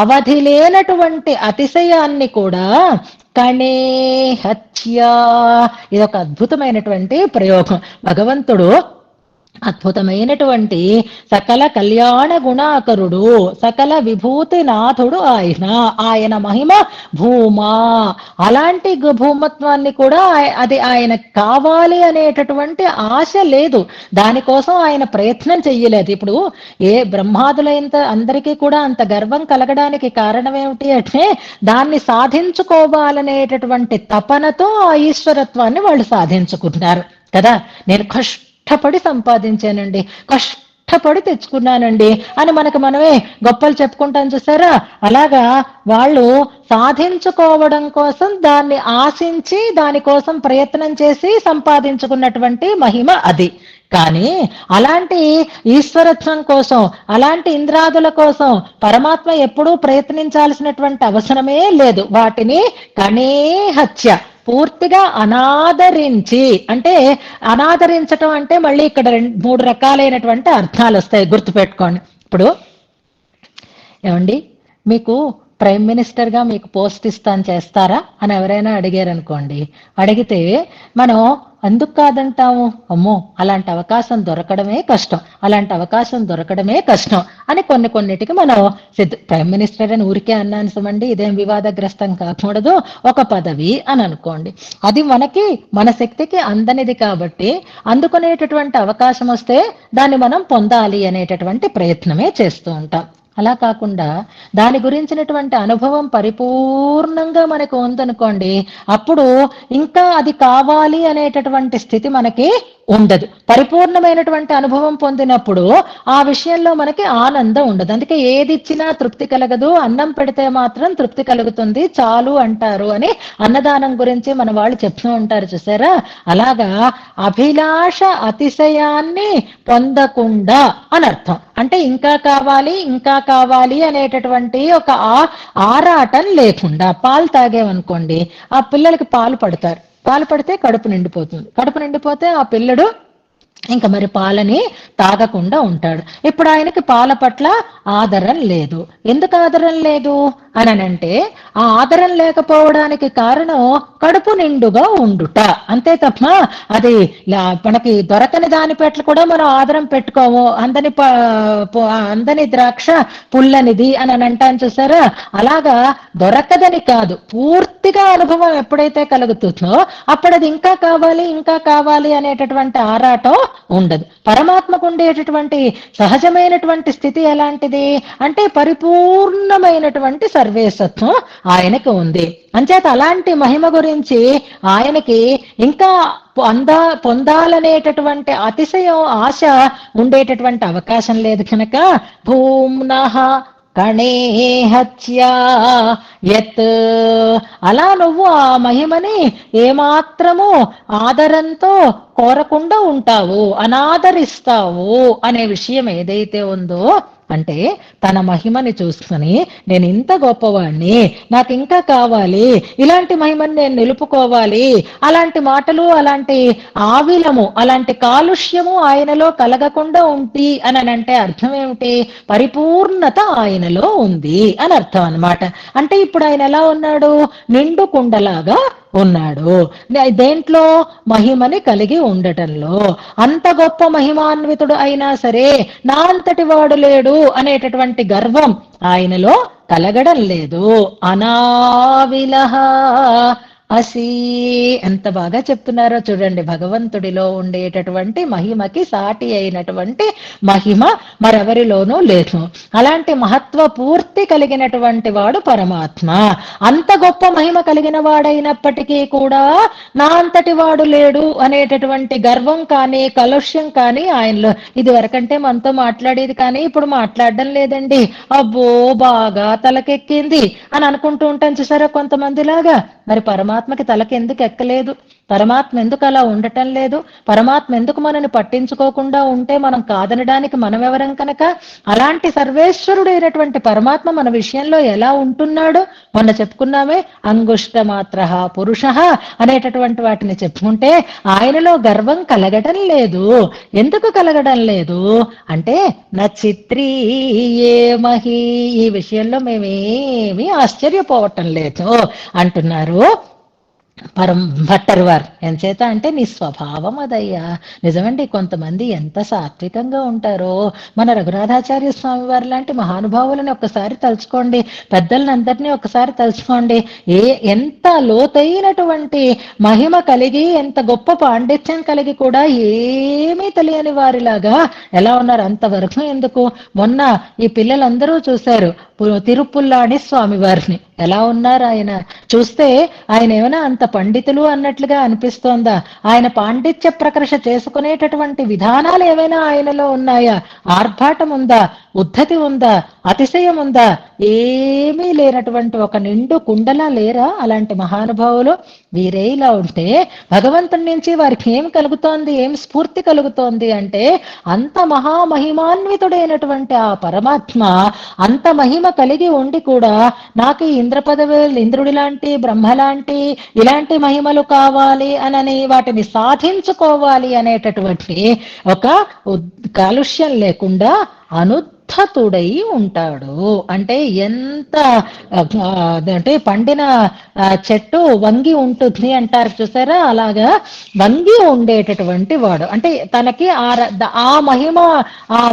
అవధి లేనటువంటి అతిశయాన్ని కూడా కణే హత్యా. ఇదొక అద్భుతమైనటువంటి ప్రయోగం. భగవంతుడు అద్భుతమైనటువంటి సకల కళ్యాణ గుణాకరుడు, సకల విభూతి నాథుడు ఆయన మహిమ భూమా. అలాంటి భూమత్వాన్ని కూడా అది ఆయన కావాలి అనేటటువంటి ఆశ లేదు, దానికోసం ఆయన ప్రయత్నం చెయ్యలేదు. ఇప్పుడు ఏ బ్రహ్మాదులైనంత అందరికీ కూడా అంత గర్వం కలగడానికి కారణం ఏమిటి అంటే దాన్ని సాధించుకోవాలనేటటువంటి తపనతో ఆ ఈశ్వరత్వాన్ని వాళ్ళు సాధించుకుంటున్నారు కదా. నేను కష్టపడి సంపాదించానండి, కష్టపడి తెచ్చుకున్నానండి అని మనమే గొప్పలు చెప్పుకుంటాం చూసారా. అలాగా వాళ్ళు సాధించుకోవడం కోసం దాన్ని ఆశించి దానికోసం ప్రయత్నం చేసి సంపాదించుకున్నటువంటి మహిమ అది. కానీ అలాంటి ఈశ్వరత్వం కోసం, అలాంటి ఇంద్రాదుల కోసం పరమాత్మ ఎప్పుడూ ప్రయత్నించాల్సినటువంటి అవసరమే లేదు. వాటిని కణే హత్య, పూర్తిగా అనాదరించి. అంటే అనాదరించటం అంటే మళ్ళీ ఇక్కడ 3 రకాలైనటువంటి అర్థాలు వస్తాయి, గుర్తుపెట్టుకోండి. ఇప్పుడు ఏమండి, మీకు ప్రైమ్ మినిస్టర్ గా మీకు పోస్ట్ ఇస్తాను చేస్తారా అని ఎవరైనా అడిగారు అనుకోండి, అడిగితే మనం అందుకు కాదంటాము, అమ్మో అలాంటి అవకాశం దొరకడమే కష్టం, అలాంటి అవకాశం దొరకడమే కష్టం అని కొన్నిటికి మనం ప్రైమ్ మినిస్టర్ అని ఊరికే అన్నాను సుమండి, ఇదేం వివాదగ్రస్తం కాకూడదు, ఒక పదవి అని అనుకోండి. అది మనకి మన శక్తికి అందనిది కాబట్టి అందుకునేటటువంటి అవకాశం వస్తే దాన్ని మనం పొందాలి అనేటటువంటి ప్రయత్నమే చేస్తూ ఉంటాం. అలా కాకుండా దాని గురించినటువంటి అనుభవం పరిపూర్ణంగా మనకు ఉందనుకోండి, అప్పుడు ఇంకా అది కావాలి అనేటటువంటి స్థితి మనకి ఉండదు. పరిపూర్ణమైనటువంటి అనుభవం పొందినప్పుడు ఆ విషయంలో మనకి ఆనందం ఉండదు. అందుకే ఏది ఇచ్చినా తృప్తి కలగదు, అన్నం పెడితే మాత్రం తృప్తి కలుగుతుంది, చాలు అంటారు అని అన్నదానం గురించి మన వాళ్ళు చెప్తూ ఉంటారు చూసారా. అలాగా అభిలాష అతిశయాన్ని పొందకుండా అనర్థం. అంటే ఇంకా కావాలి ఇంకా కావాలి అనేటటువంటి ఒక ఆరాటం లేకుండా. పాలు తాగేమనుకోండి, ఆ పిల్లలకి పాలు పడతారు, పాలు పడితే కడుపు నిండిపోతుంది, కడుపు నిండిపోతే ఆ పిల్లడు ఇంకా మరి పాలని తాగకుండా ఉంటాడు. ఇప్పుడు ఆయనకి పాల పట్ల ఆదరణ లేదు. ఎందుకు ఆదరణ లేదు అనంటే, ఆ ఆదరణ లేకపోవడానికి కారణం కడుపు నిండుగా ఉండుట అంతే తప్ప అది మనకి దొరకని దాని పట్ల కూడా మనం ఆదరం పెట్టుకోము. అందని ద్రాక్ష పుల్లనిది అని అంటాను చూసారా. అలాగా దొరకదని కాదు, పూర్తిగా అనుభవం ఎప్పుడైతే కలుగుతుందో అప్పుడు అది ఇంకా కావాలి ఇంకా కావాలి అనేటటువంటి ఆరాటం ఉండదు. పరమాత్మకు ఉండేటటువంటి సహజమైనటువంటి స్థితి ఎలాంటిది అంటే పరిపూర్ణమైనటువంటి సర్వేసత్వం ఆయనకు ఉంది. అంచేత అలాంటి మహిమ గురించి ఆయనకి ఇంకా పొందాలనేటటువంటి అతిశయం ఆశ ఉండేటటువంటి అవకాశం లేదు కనుక భూమ్నః కణే హత్యా యత్, అలా నువ్వు ఆ మహిమని ఏమాత్రము ఆదరంతో కోరకుండా ఉంటావు, అనాదరిస్తావు అనే విషయం ఏదైతే ఉందో, అంటే తన మహిమని చూసుకుని నేను ఇంత గొప్పవాణ్ణి, నాకు ఇంకా కావాలి, ఇలాంటి మహిమని నేను నిలుపుకోవాలి, అలాంటి మాటలు అలాంటి ఆవిలము అలాంటి కాలుష్యము ఆయనలో కలగకుండా ఉంది అని అంటే అర్థం ఏమిటి? పరిపూర్ణత ఆయనలో ఉంది అని అర్థం అన్నమాట. అంటే ఇప్పుడు ఆయన ఎలా ఉన్నాడు? నిండు కుండలాగా ఉన్నాడు. దేంట్లో? మహిమని కలిగి ఉండటంలో. అంత గొప్ప మహిమాన్వితుడు అయినా సరే నా అంతటి వాడు లేడు అనేటటువంటి గర్వం ఆయనలో కలగడం లేదు. అనావిలహ అసి, ఎంత బాగా చెప్తున్నారో చూడండి. భగవంతుడిలో ఉండేటటువంటి మహిమకి సాటి అయినటువంటి మహిమ మరెవరిలోనూ లేదు. అలాంటి మహత్వ పూర్తి కలిగినటువంటి వాడు పరమాత్మ. అంత గొప్ప మహిమ కలిగిన వాడైనప్పటికీ కూడా నా అంతటి వాడు లేడు అనేటటువంటి గర్వం కానీ కలుష్యం కానీ ఆయనలో ఇది వరకంటే మనతో మాట్లాడేది కానీ ఇప్పుడు మాట్లాడడం లేదండి, అబ్బో బాగా తలకెక్కింది అని అనుకుంటూ ఉంటాం చూసారా కొంతమందిలాగా. మరి పరమాత్మకి తలకి ఎందుకు ఎక్కలేదు? పరమాత్మ ఎందుకు అలా ఉండటం లేదు? పరమాత్మ ఎందుకు మనని పట్టించుకోకుండా ఉంటే మనం కాదనడానికి మనం ఎవరం కనుక? అలాంటి సర్వేశ్వరుడైనటువంటి పరమాత్మ మన విషయంలో ఎలా ఉంటున్నాడు మొన్న చెప్పుకున్నామే. అంగుష్ట మాత్ర పురుష అనేటటువంటి వాటిని చెప్పుకుంటే ఆయనలో గర్వం కలగడం లేదు. ఎందుకు కలగడం లేదు అంటే నచిత్రీయే మహి, ఈ విషయంలో మేమేమీ ఆశ్చర్యపోవటం లేదు అంటున్నారు భట్టర్ వారు. ఎంచేత అంటే నీ స్వభావం అదయ్యా. నిజమండి, కొంతమంది ఎంత సాత్వికంగా ఉంటారో. మన రఘునాథాచార్య స్వామి వారు లాంటి మహానుభావులని ఒక్కసారి తలుచుకోండి, పెద్దలందరినీ ఒక్కసారి తలుచుకోండి. ఎంత లోతైనటువంటి మహిమ కలిగి ఎంత గొప్ప పాండిత్యం కలిగి కూడా ఏమీ తెలియని వారిలాగా ఎలా ఉన్నారు? అంతవరకు ఎందుకు? మొన్న ఈ పిల్లలందరూ చూశారు తిరుపుల్లాని స్వామి వారిని, ఎలా ఉన్నారు ఆయన. చూస్తే ఆయన ఏమైనా అంత పండితులు అన్నట్లుగా అనిపిస్తోందా? ఆయన పాండిత్య ప్రకర్ష చేసుకునేటటువంటి విధానాలు ఏమైనా ఆయనలో ఉన్నాయా? ఆర్భాటం ఉందా? ఉద్ధతి ఉందా? అతిశయం ఉందా? ఏమీ లేనటువంటి ఒక నిండు కుండలా లేరా అలాంటి మహానుభావులు? వీరే ఇలా ఉంటే భగవంతుడి నుంచి వారికి ఏం కలుగుతోంది, ఏం స్ఫూర్తి కలుగుతోంది అంటే అంత మహామహిమాన్వితుడైనటువంటి ఆ పరమాత్మ అంత మహిమ కలిగి ఉండి కూడా నాకు ఇంద్ర పదవి, ఇంద్రుడి లాంటి బ్రహ్మ లాంటి ఇలాంటి మహిమలు కావాలి అనని వాటిని సాధించుకోవాలి అనేటటువంటి ఒక కాలుష్యం లేకుండా అనుద్ధతుడై ఉంటాడు. అంటే ఎంత అంటే పండిన చెట్టు వంగి ఉంటుంది అంటారు చూసారా, అలాగా వంగి ఉండేటటువంటి వాడు. అంటే తనకి ఆ మహిమ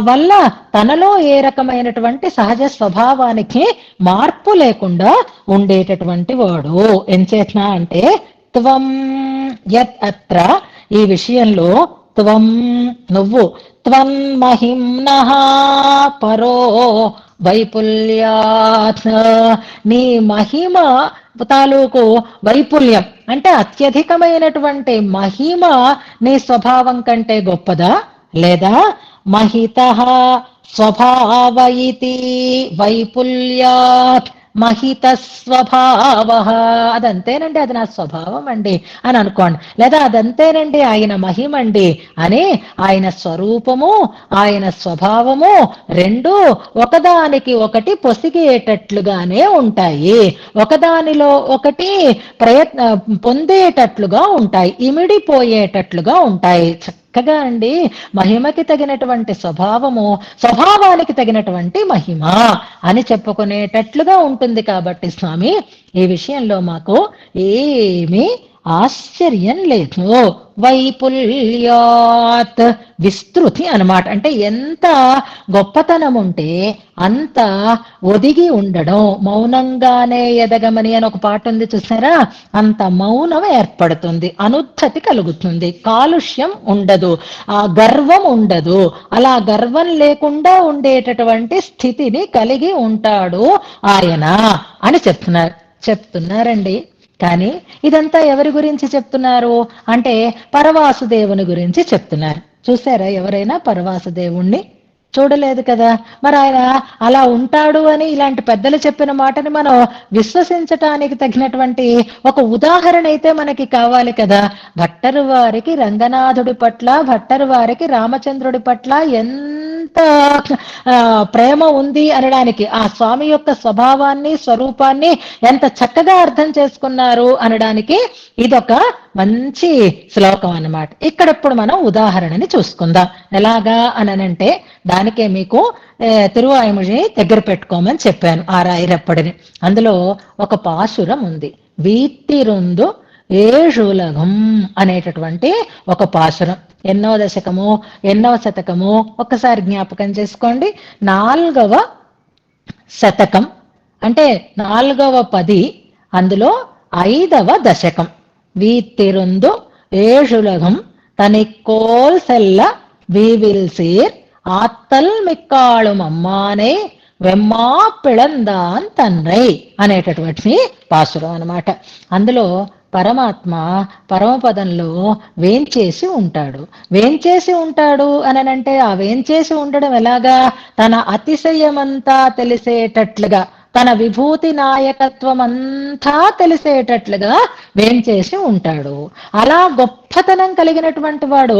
వల్ల తనలో ఏ రకమైనటువంటి సహజ స్వభావానికి మార్పు లేకుండా ఉండేటటువంటి వాడు. ఎంచేతన అంటే త్వం యత్ అత్ర, ఈ విషయంలో త్వం నువ్వు, త్వం మహిమ్నః పరో వైపుల్యాత్, నీ మహిమ తాలూకు వైపుల్యం అంటే అత్యధికమైనటువంటి మహిమ నీ స్వభావం కంటే గొప్పదా, లేదా మహిత స్వభావ ఇతి వైపుల్యాత్ మహిత స్వభావ, అదంతేనండి, అది నా స్వభావం అండి అని అనుకోండి. లేదా అదంతేనండి ఆయన మహిమండి అని ఆయన స్వరూపము ఆయన స్వభావము రెండు ఒకదానికి ఒకటి పొసిగేటట్లుగానే ఉంటాయి, ఒకదానిలో ఒకటి పొందేటట్లుగా ఉంటాయి, ఇమిడిపోయేటట్లుగా ఉంటాయి. చక్కగా అండి మహిమకి తగినటువంటి స్వభావము, స్వభావానికి తగినటువంటి మహిమ అని చెప్పుకునేటట్లుగా ఉంటుంది. కాబట్టి స్వామి ఈ విషయంలో మాకు ఏమీ ఆశ్చర్యం లేదు. వైపుల్యాత్ విస్తృతి అన్నమాట. అంటే ఎంత గొప్పతనం ఉంటే అంత ఒదిగి ఉండడం, మౌనంగానే ఎదగమని అని ఒక పాట ఉంది చూసారా, అంత మౌనం ఏర్పడుతుంది, అనుద్ధతి కలుగుతుంది, కాలుష్యం ఉండదు, ఆ గర్వం ఉండదు. అలా గర్వం లేకుండా ఉండేటటువంటి స్థితిని కలిగి ఉంటాడు ఆయన అని చెప్తున్నారండి. కానీ ఇదంతా ఎవరి గురించి చెప్తున్నారు అంటే పరవాసుదేవుని గురించి చెప్తున్నారు. చూసారా ఎవరైనా పరవాసుదేవుణ్ణి? చూడలేదు కదా. మరి ఆయన అలా ఉంటాడు అని ఇలాంటి పెద్దలు చెప్పిన మాటని మనం విశ్వసించటానికి తగినటువంటి ఒక ఉదాహరణ అయితే మనకి కావాలి కదా. భట్టరు వారికి రంగనాథుడి పట్ల, భట్టరు వారికి రామచంద్రుడి పట్ల ఎంత ప్రేమ ఉంది అనడానికి, ఆ స్వామి యొక్క స్వభావాన్ని స్వరూపాన్ని ఎంత చక్కగా అర్థం చేసుకున్నారు అనడానికి ఇదొక మంచి శ్లోకం అన్నమాట. ఇక్కడ ఇప్పుడు మనం ఉదాహరణని చూసుకుందాం. ఎలాగా అనంటే దానికే మీకు తిరువాయుమొഴി దగ్గర పెట్టుకోమని చెప్పాను, ఆరాయిరప్పడిని. అందులో ఒక పాశురం ఉంది, వీత్తిరుందు ఏషులగం అనేటటువంటి ఒక పాశురం. ఎన్నో దశకము ఎన్నో శతకము ఒక్కసారి జ్ఞాపకం చేసుకోండి. 4వ శతకం అంటే 4వ పది, అందులో 5వ దశకం. వీత్తిరుందు ఏషులగం తనిక్కోల్ సెల్ల వీవిల్ సీర్ ఆత్తల్ మిక్కాళుం అమ్మానే వెమ్మా పిళందాన్ తన్రై అనేటటువంటి పాసురం అన్నమాట. అందులో పరమాత్మ పరమపదంలో వేంచేసి ఉంటాడు. వేంచేసి ఉంటాడు అనంటే ఆ వేంచేసి ఉండడం ఎలాగా? తన అతిశయమంతా తెలిసేటట్లుగా, తన విభూతి నాయకత్వం అంతా తెలిసేటట్లుగా వేంచేసి ఉంటాడు. అలా గొప్పతనం కలిగినటువంటి వాడు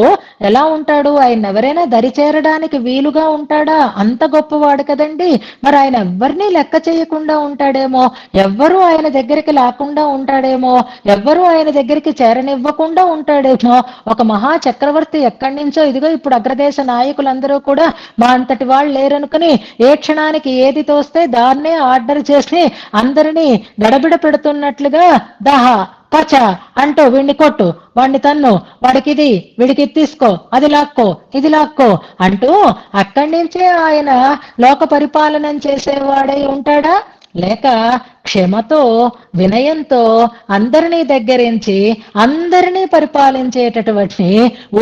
ఎలా ఉంటాడు? ఆయన ఎవరైనా దరిచేరడానికి వీలుగా ఉంటాడా? అంత గొప్పవాడు కదండి. మరి ఆయన ఎవరినీ లెక్క చేయకుండా ఉంటాడేమో, ఎవ్వరూ ఆయన దగ్గరికి లేకుండా ఉంటాడేమో, ఎవ్వరూ ఆయన దగ్గరికి చేరనివ్వకుండా ఉంటాడేమో. ఒక మహా చక్రవర్తి ఎక్కడి నుంచో, ఇదిగో ఇప్పుడు అగ్రదేశ నాయకులందరూ కూడా మా అంతటి వాళ్ళు లేరనుకుని ఏ క్షణానికి ఏది తోస్తే దాన్నే ఆర్డర్ చేసి అందరినీ గడబిడ పెడుతున్నట్లుగా దహ పచ అంటూ వీడిని కొట్టు, వాడిని తన్ను, వాడికి ఇది, వీడికి తీసుకో, అది లాక్కో, ఇది లాక్కో అంటూ అక్కడి నుంచే ఆయన లోక పరిపాలనం చేసేవాడై ఉంటాడా? లేక క్షమతో వినయంతో అందరినీ దగ్గరించి అందరినీ పరిపాలించేటటువంటి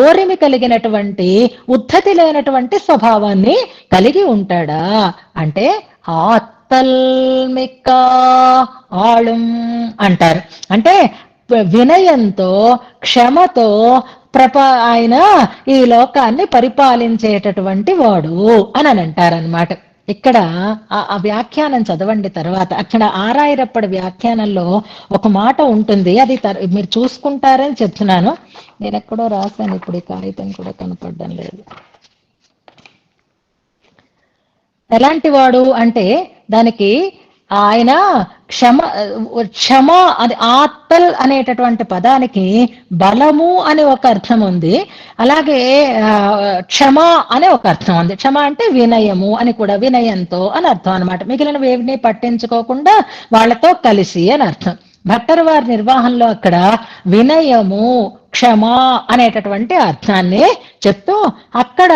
ఓరిమి కలిగినటువంటి ఉద్ధతి లేనటువంటి స్వభావాన్ని కలిగి ఉంటాడా? అంటే ఆత్తల్మిక్క ఆళం అంటారు. అంటే వినయంతో క్షమతో ఆయన ఈ లోకాన్ని పరిపాలించేటటువంటి వాడు అని అంటారనమాట. ఇక్కడ ఆ వ్యాఖ్యానం చదవండి. తర్వాత అక్కడ ఆరాయిరప్పటి వ్యాఖ్యానంలో ఒక మాట ఉంటుంది, అది మీరు చూసుకుంటారని చెప్తున్నాను. నేను ఎక్కడో రాశాను, ఇప్పుడు ఈ కాగితం కూడా కనపడడం లేదు. ఎలాంటి వాడు అంటే దానికి ఆయన క్షమ అది ఆత్తల్ అనేటటువంటి పదానికి బలము అని ఒక అర్థం ఉంది, అలాగే క్షమ అనే ఒక అర్థం ఉంది. క్షమ అంటే వినయము అని కూడా, వినయంతో అని అర్థం అనమాట. మిగిలిన ఏవిని పట్టించుకోకుండా వాళ్ళతో కలిసి అని అర్థం. భట్టరు వారి నిర్వాహంలో అక్కడ వినయము క్షమ అనేటటువంటి అర్థాన్ని చెప్తూ అక్కడ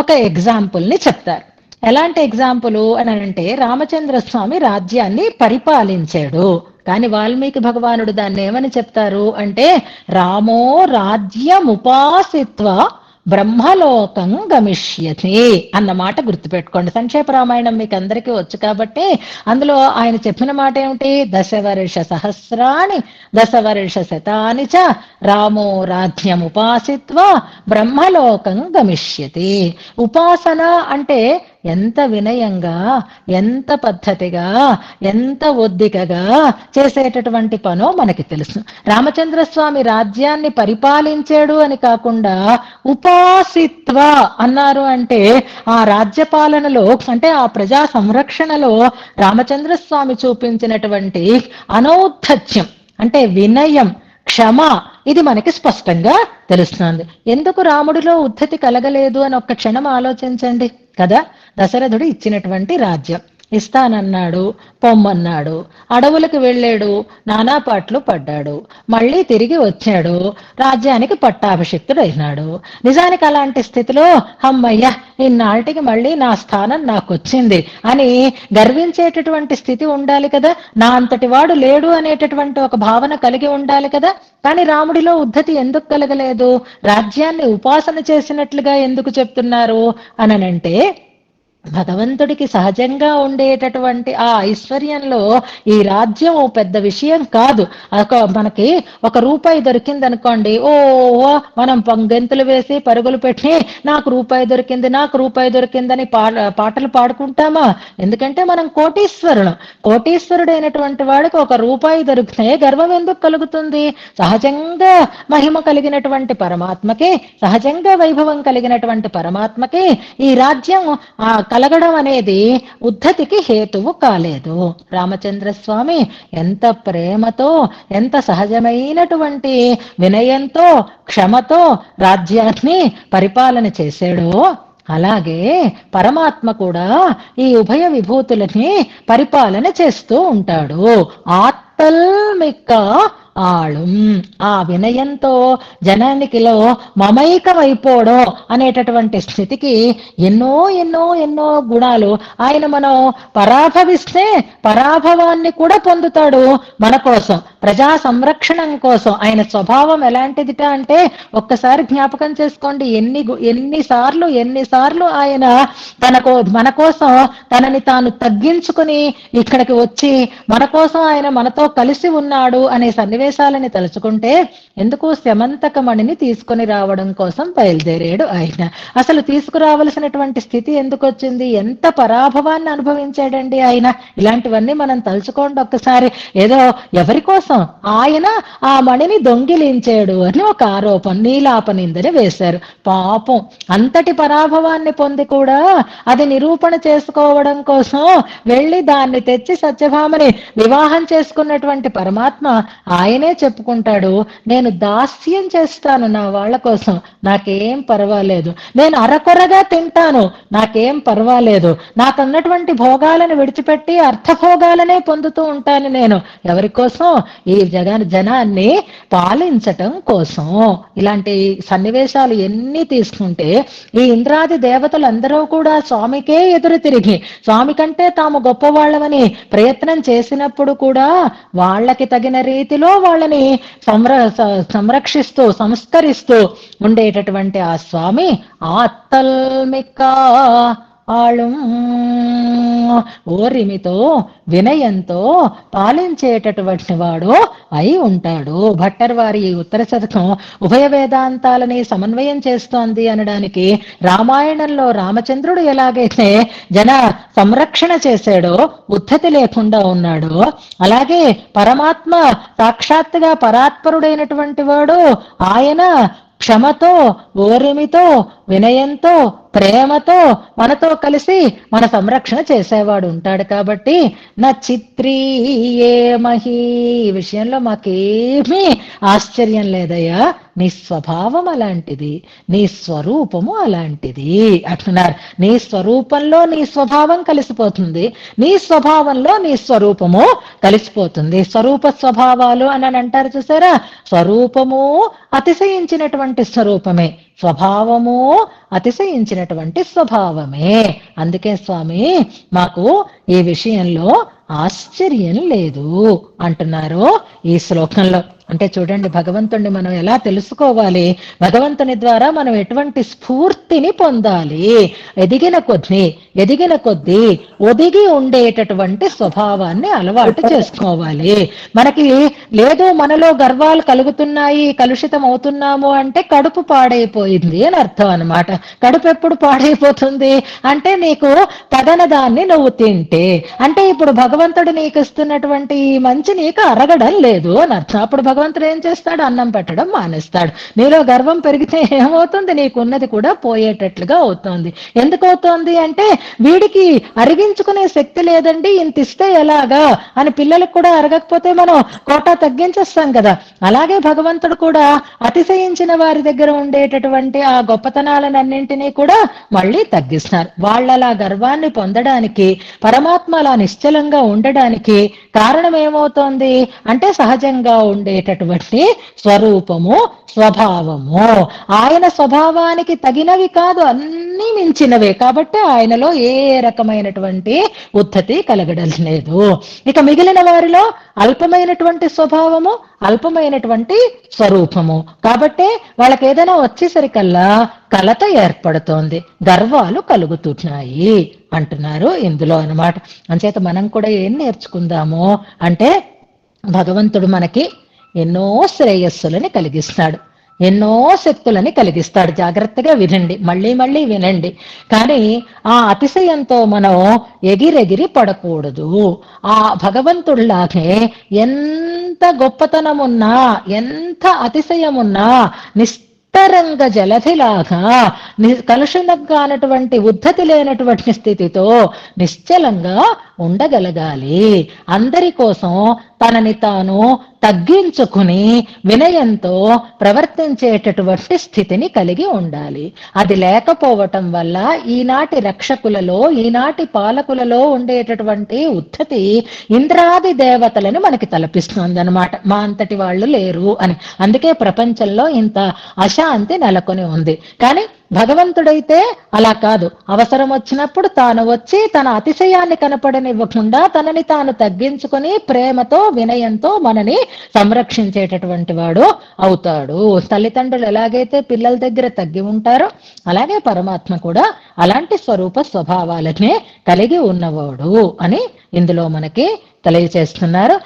ఒక ఎగ్జాంపుల్ ని చెప్తారు. ఎలాంటి ఎగ్జాంపుల్ అని అంటే, రామచంద్ర స్వామి రాజ్యాన్ని పరిపాలించాడు. కానీ వాల్మీకి భగవానుడు దాన్ని ఏమని చెప్తారు అంటే, రామో రాజ్యముపాసిత్వ బ్రహ్మలోకం గమిష్యతి అన్నమాట గుర్తుపెట్టుకోండి. సంక్షేప రామాయణం మీకు అందరికీ వచ్చు కాబట్టి అందులో ఆయన చెప్పిన మాట ఏమిటి? దశవర్ష సహస్రాణి దశవర్ష శతాని చ రామో రాజ్యముపాసిత్వా బ్రహ్మలోకం గమిష్యతి. ఉపాసన అంటే ఎంత వినయంగా, ఎంత పద్ధతిగా, ఎంత ఒద్దికగా చేసేటటువంటి పనో మనకి తెలుసు. రామచంద్రస్వామి రాజ్యాన్ని పరిపాలించాడు అని కాకుండా ఉపాసిత్వ అన్నారు. అంటే ఆ రాజ్యపాలనలో, అంటే ఆ ప్రజా సంరక్షణలో రామచంద్రస్వామి చూపించినటువంటి అనౌద్ధత్యం అంటే వినయం, క్షమ, ఇది మనకి స్పష్టంగా తెలుస్తుంది. ఎందుకు రాముడిలో ఉద్ధతి కలగలేదు అని ఒక్క క్షణం ఆలోచించండి కదా. దశరథుడు ఇచ్చినటువంటి రాజ్యం ఇస్తానన్నాడు, పొమ్మన్నాడు, అడవులకు వెళ్ళాడు, నానా పాటలు పడ్డాడు, మళ్ళీ తిరిగి వచ్చాడు, రాజ్యానికి పట్టాభిషిక్తుడు అయినాడు. నిజానికి అలాంటి స్థితిలో అమ్మయ్య ఇన్నాళ్ళకి మళ్ళీ నా స్థానం నాకు వచ్చింది అని గర్వించేటటువంటి స్థితి ఉండాలి కదా. నా అంతటి వాడు లేడు అనేటటువంటి ఒక భావన కలిగి ఉండాలి కదా. కానీ రాముడిలో ఉద్ధతి ఎందుకు కలగలేదు? రాజ్యాన్ని ఉపాసన చేసినట్లుగా ఎందుకు చెప్తున్నారు అనంటే, భగవంతుడికి సహజంగా ఉండేటటువంటి ఆ ఐశ్వర్యంలో ఈ రాజ్యం పెద్ద విషయం కాదు. మనకి ఒక రూపాయి దొరికిందనుకోండి, ఓ మనం గెంతులు వేసి పరుగులు పెట్టి నాకు రూపాయి దొరికింది, నాకు రూపాయి దొరికిందని పాటలు పాడుకుంటామా? ఎందుకంటే మనం కోటీశ్వరుడైనటువంటి వాడికి ఒక రూపాయి దొరికితే గర్వం ఎందుకు కలుగుతుంది? సహజంగా మహిమ కలిగినటువంటి పరమాత్మకి, సహజంగా వైభవం కలిగినటువంటి పరమాత్మకి ఈ రాజ్యం కలగడం అనేది ఉద్ధతికి హేతువు కాలేదు. రామచంద్రస్వామి ఎంత ప్రేమతో, ఎంత సహజమైనటువంటి వినయంతో, క్షమతో రాజ్యాన్ని పరిపాలన చేశాడో, అలాగే పరమాత్మ కూడా ఈ ఉభయ విభూతులని పరిపాలన చేస్తూ ఉంటాడు. ఆత్తల్మిక్క ఆళం, ఆ వినయంతో జనానికిలో మమైకమైపోవడం అనేటటువంటి స్థితికి ఎన్నో ఎన్నో ఎన్నో గుణాలు. ఆయన మనం పరాభవిస్తే పరాభవాన్ని కూడా పొందుతాడు మన కోసం, ప్రజా సంరక్షణం కోసం. ఆయన స్వభావం ఎలాంటిదిట అంటే ఒక్కసారి జ్ఞాపకం చేసుకోండి, ఎన్నిసార్లు ఆయన మన కోసం తనని తాను తగ్గించుకుని ఇక్కడికి వచ్చి మన కోసం ఆయన మనతో కలిసి ఉన్నాడు అనే సన్నివేశాలని తలుచుకుంటే ఎందుకు శమంతకమణిని తీసుకొని రావడం కోసం బయలుదేరాడు ఆయన. అసలు తీసుకురావలసినటువంటి స్థితి ఎందుకు వచ్చింది? ఎంత పరాభవాన్ని అనుభవించాడండి ఆయన. ఇలాంటివన్నీ మనం తలుచుకోండి ఒక్కసారి. ఏదో ఎవరి కోసం? ఆయన ఆ మణిని దొంగిలించాడు అని ఒక ఆరోపణ, నీలాపనిందని వేశారు. పాపం అంతటి పరాభవాన్ని పొంది కూడా అది నిరూపణ చేసుకోవడం కోసం వెళ్ళి దాన్ని తెచ్చి సత్యభామని వివాహం చేసుకున్నటువంటి పరమాత్మ ఆయనే చెప్పుకుంటాడు, నేను దాస్యం చేస్తాను నా వాళ్ళ కోసం, నాకేం పర్వాలేదు. నేను అరకొరగా తింటాను, నాకేం పర్వాలేదు. నాకన్నటువంటి భోగాలను విడిచిపెట్టి అర్థభోగాలనే పొందుతూ ఉంటాను నేను. ఎవరి కోసం? ఈ జనాన్ని పాలించటం కోసం. ఇలాంటి సన్నివేశాలు ఎన్ని తీసుకుంటే ఈ ఇంద్రాది దేవతలందరూ కూడా స్వామికే ఎదురు తిరిగి స్వామి కంటే తాము గొప్పవాళ్ళమని ప్రయత్నం చేసినప్పుడు కూడా వాళ్ళకి తగిన రీతిలో వాళ్ళని సంరక్షిస్తూ సంస్కరిస్తూ ఉండేటటువంటి ఆ స్వామి ఆత్తల్మిక్క ఆళం, ఓరిమితో వినయంతో పాలించేటటువంటి వాడు అయి ఉంటాడు. భట్టర్ వారి ఈ ఉత్తర శతకం ఉభయ వేదాంతాలని సమన్వయం చేస్తోంది అనడానికి రామాయణంలో రామచంద్రుడు ఎలాగైతే జన సంరక్షణ చేశాడో, ఉద్ధతి లేకుండా ఉన్నాడో, అలాగే పరమాత్మ సాక్షాత్తుగా పరాత్పరుడైనటువంటి వాడు ఆయన క్షమతో, ఓరిమితో, వినయంతో, ప్రేమతో మనతో కలిసి మన సంరక్షణ చేసేవాడు ఉంటాడు. కాబట్టి నా చిత్రీయేమహి, ఈ విషయంలో మాకేమీ ఆశ్చర్యం లేదయ్యా, నీ స్వభావం అలాంటిది, నీ స్వరూపము అలాంటిది అంటున్నారు. నీ స్వరూపంలో నీ స్వభావం కలిసిపోతుంది, నీ స్వభావంలో నీ స్వరూపము కలిసిపోతుంది. స్వరూప స్వభావాలు అని అంటారు చూసారా, స్వరూపము అతిశయించినటువంటి స్వరూపమే, స్వభావము అతిశయించినటువంటి స్వభావమే. అందుకే స్వామి మాకు ఈ విషయంలో ఆశ్చర్యం లేదు అంటున్నారు ఈ శ్లోకంలో. అంటే చూడండి, భగవంతుణ్ణి మనం ఎలా తెలుసుకోవాలి, భగవంతుని ద్వారా మనం ఎటువంటి స్ఫూర్తిని పొందాలి. ఎదిగిన కొద్దీ ఒదిగి ఉండేటటువంటి స్వభావాన్ని అలవాటు చేసుకోవాలి. మనకి లేదు, మనలో గర్వాలు కలుగుతున్నాయి, కలుషితం అవుతున్నాము అంటే కడుపు పాడైపోయింది అని అర్థం అన్నమాట. కడుపు ఎప్పుడు పాడైపోతుంది అంటే నీకు తగన దాన్ని నువ్వు తింటే, అంటే ఇప్పుడు భగవంతుడు నీకు ఇస్తున్నటువంటి ఈ మంచి నీకు అరగడం లేదు అని అర్థం. అప్పుడు భగవంతుడు ఏం చేస్తాడు? అన్నం పెట్టడం మానేస్తాడు. నీలో గర్వం పెరిగితే ఏమవుతుంది? నీకున్నది కూడా పోయేటట్లుగా అవుతుంది. ఎందుకు అవుతోంది అంటే, వీడికి అరిగించుకునే శక్తి లేదండి, ఇంత ఇస్తే ఎలాగా అని పిల్లలకు కూడా అరగకపోతే మనం కోటా తగ్గించేస్తాం కదా. అలాగే భగవంతుడు కూడా అతిశయించిన వారి దగ్గర ఉండేటటువంటి ఆ గొప్పతనాలన్నింటినీ కూడా మళ్ళీ తగ్గిస్తున్నారు. వాళ్ళలా గర్వాన్ని పొందడానికి, పరమాత్మ అలా నిశ్చలంగా ఉండడానికి కారణం ఏమవుతోంది అంటే, సహజంగా ఉండేటటువంటి స్వరూపము, స్వభావము. ఆయన స్వభావానికి తగినవి కాదు, అన్నీ మించినవే. కాబట్టి ఆయనలో ఏ రకమైనటువంటి ఉద్ధతి కలగడం లేదు. ఇక మిగిలిన వారిలో అల్పమైనటువంటి స్వభావము, అల్పమైనటువంటి స్వరూపము. కాబట్టి వాళ్ళకి ఏదైనా వచ్చేసరికల్లా కలత ఏర్పడుతోంది, గర్వాలు కలుగుతున్నాయి అంటున్నారు ఇందులో అన్నమాట. అంచేత మనం కూడా ఏం నేర్చుకుందాము అంటే, భగవంతుడు మనకి ఎన్నో శ్రేయస్సులని కలిగిస్తాడు, ఎన్నో శక్తులని కలిగిస్తాడు. జాగ్రత్తగా వినండి, మళ్ళీ మళ్ళీ వినండి. కానీ ఆ అతిశయంతో మనం ఎగిరెగిరి పడకూడదు. ఆ భగవంతుడిలాగే ఎంత గొప్పతనమున్నా, ఎంత అతిశయమున్నా, నిస్తరంగ జలధిలాగా కలుషితం కానటువంటి ఉద్ధతి లేనటువంటి స్థితితో నిశ్చలంగా ఉండగలగాలి. అందరి కోసం తనని తాను తగ్గించుకుని వినయంతో ప్రవర్తించేటటువంటి స్థితిని కలిగి ఉండాలి. అది లేకపోవటం వల్ల ఈనాటి రక్షకులలో, ఈనాటి పాలకులలో ఉండేటటువంటి ఉద్ధతి ఇంద్రాది దేవతలను మనకి తలపిస్తుంది అనమాట. మా అంతటి వాళ్ళు లేరు అని. అందుకే ప్రపంచంలో ఇంత అశాంతి నెలకొని ఉంది. కానీ భగవంతుడైతే అలా కాదు. అవసరం వచ్చినప్పుడు తాను వచ్చి తన అతిశయాన్ని కనపడనివ్వకుండా తనని తాను తగ్గించుకొని ప్రేమతో, వినయంతో మనని సంరక్షించేటటువంటి వాడు అవుతాడు. తల్లిదండ్రులు ఎలాగైతే పిల్లల దగ్గర తగ్గి ఉంటారో, అలాగే పరమాత్మ కూడా అలాంటి స్వరూప స్వభావాలనే కలిగి ఉన్నవాడు అని ఇందులో మనకి తెలియచేస్తున్నారు.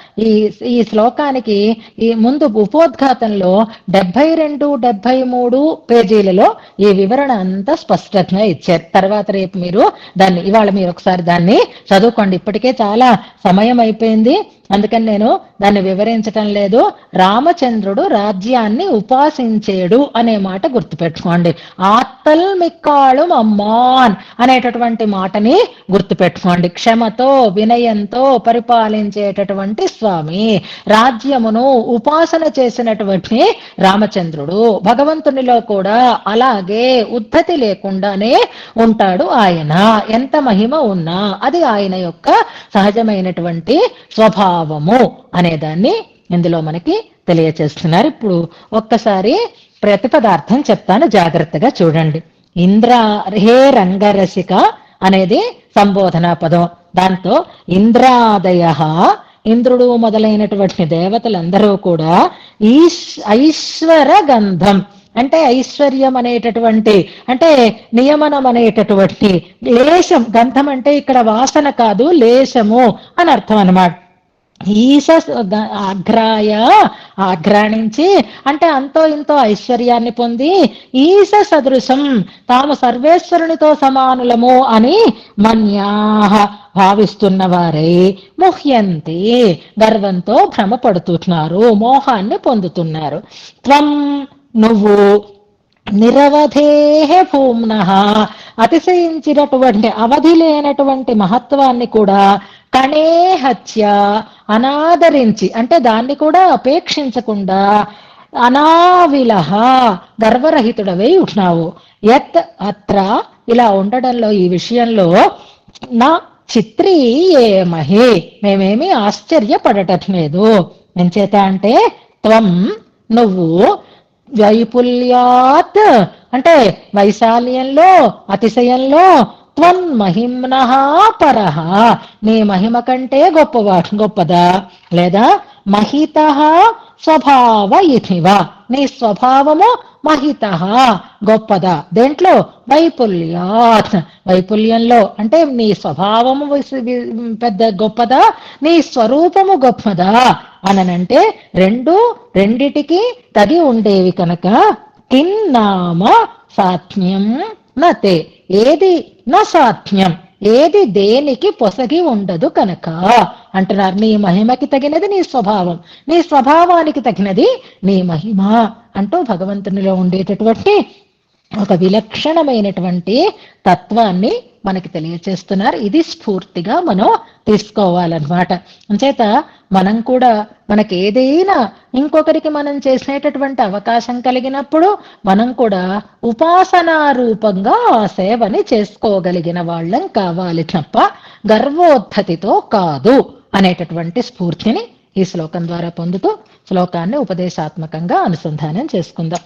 ఈ శ్లోకానికి ఈ ముందు ఉపోద్ఘాతంలో 72, 73 పేజీలలో ఈ వివరణ అంతా స్పష్టంగా ఇచ్చారు. తర్వాత రేపు మీరు దాన్ని, ఇవాళ మీరు ఒకసారి దాన్ని చదువుకోండి. ఇప్పటికే చాలా సమయం అయిపోయింది, అందుకని నేను దాన్ని వివరించటం లేదు. రామచంద్రుడు రాజ్యాన్ని ఉపాసించేడు అనే మాట గుర్తుపెట్టుకోండి. ఆత్తల్ మిక్కాళు అమ్మాన్ అనేటటువంటి మాటని గుర్తుపెట్టుకోండి. క్షమతో, వినయంతో పరిపాలించేటటువంటి స్వామి, రాజ్యమును ఉపాసన చేసినటువంటి రామచంద్రుడు. భగవంతునిలో కూడా అలాగే ఉద్ధతి లేకుండానే ఉంటాడు ఆయన. ఎంత మహిమ ఉన్నా అది ఆయన యొక్క సహజమైనటువంటి స్వభావము అనేదాన్ని ఇందులో మనకి తెలియచేస్తున్నారు. ఇప్పుడు ఒక్కసారి ప్రతిపదార్థం చెప్తాను, జాగ్రత్తగా చూడండి. హే రంగరసిక అనేది సంబోధనా పదం. దాంతో ఇంద్రాదయ, ఇంద్రుడు మొదలైనటువంటి దేవతలందరూ కూడా ఐశ్వర గంధం అంటే ఐశ్వర్యం అనేటటువంటి, అంటే నియమనం అనేటటువంటి లేశం. గంధం అంటే ఇక్కడ వాసన కాదు, లేశము అని అర్థం అన్నమాట. ఈశ అగ్రాయ, ఆఘ్రాణించి అంటే అంతో ఇంతో ఐశ్వర్యాన్ని పొంది, ఈశ సదృశం తాము సర్వేశ్వరునితో సమానులము అని మన్యాహ భావిస్తున్న వారై ముహ్యంతి గర్వంతో భ్రమపడుతున్నారు, మోహాన్ని పొందుతున్నారు. త్వం నువ్వు నిరవధేహ భూమ్న అతిశయించినటువంటి, అవధి లేనటువంటి మహత్వాన్ని కూడా కణేహత్య అనాదరించి, అంటే దాన్ని కూడా అపేక్షించకుండా అనావిలహ గర్వరహితుడవై ఉంటున్నావు. యత్ అత్ర ఇలా ఉండడంలో, ఈ విషయంలో నా చిత్రీయేమహి మేమేమీ ఆశ్చర్యపడటట్లేదు. ఎంచేత అంటే త్వం నువ్వు వైపుల్యాత్ అంటే వైశాల్యంలో, అతిశయంలో, త్వన్మహిమ్న పరః నీ మహిమ కంటే గొప్పదా, లేదా మహిత స్వభావ ఇథివ, నీ స్వభావము మహిత గొప్పదా, దేంట్లో వైపుల్యాత్, వైపుల్యంలో అంటే నీ స్వభావము పెద్ద గొప్పదా, నీ స్వరూపము గొప్పదా అననంటే రెండిటికి తగి ఉండేవి కనుక కిన్నామ సాత్మ్యం నతే, ఏది నా సాధ్యం, ఏది దేనికి పొసగి ఉండదు కనుక అంటున్నారు. నీ మహిమకి తగినది నీ స్వభావం, నీ స్వభావానికి తగినది నీ మహిమ అంటూ భగవంతునిలో ఉండేటటువంటి ఒక విలక్షణమైనటువంటి తత్వాన్ని మనకి తెలియచేస్తున్నారు. ఇది స్ఫూర్తిగా మనం తీసుకోవాలన్నమాట. అంచేత మనం కూడా మనకి ఏదైనా ఇంకొకరికి మనం చేసేటటువంటి అవకాశం కలిగినప్పుడు మనం కూడా ఉపాసనా రూపంగా ఆ సేవని చేసుకోగలిగిన వాళ్ళం కావాలి తప్ప గర్వోద్ధతితో కాదు అనేటటువంటి స్ఫూర్తిని ఈ శ్లోకం ద్వారా పొందుతూ శ్లోకాన్ని ఉపదేశాత్మకంగా అనుసంధానం చేసుకుందాం.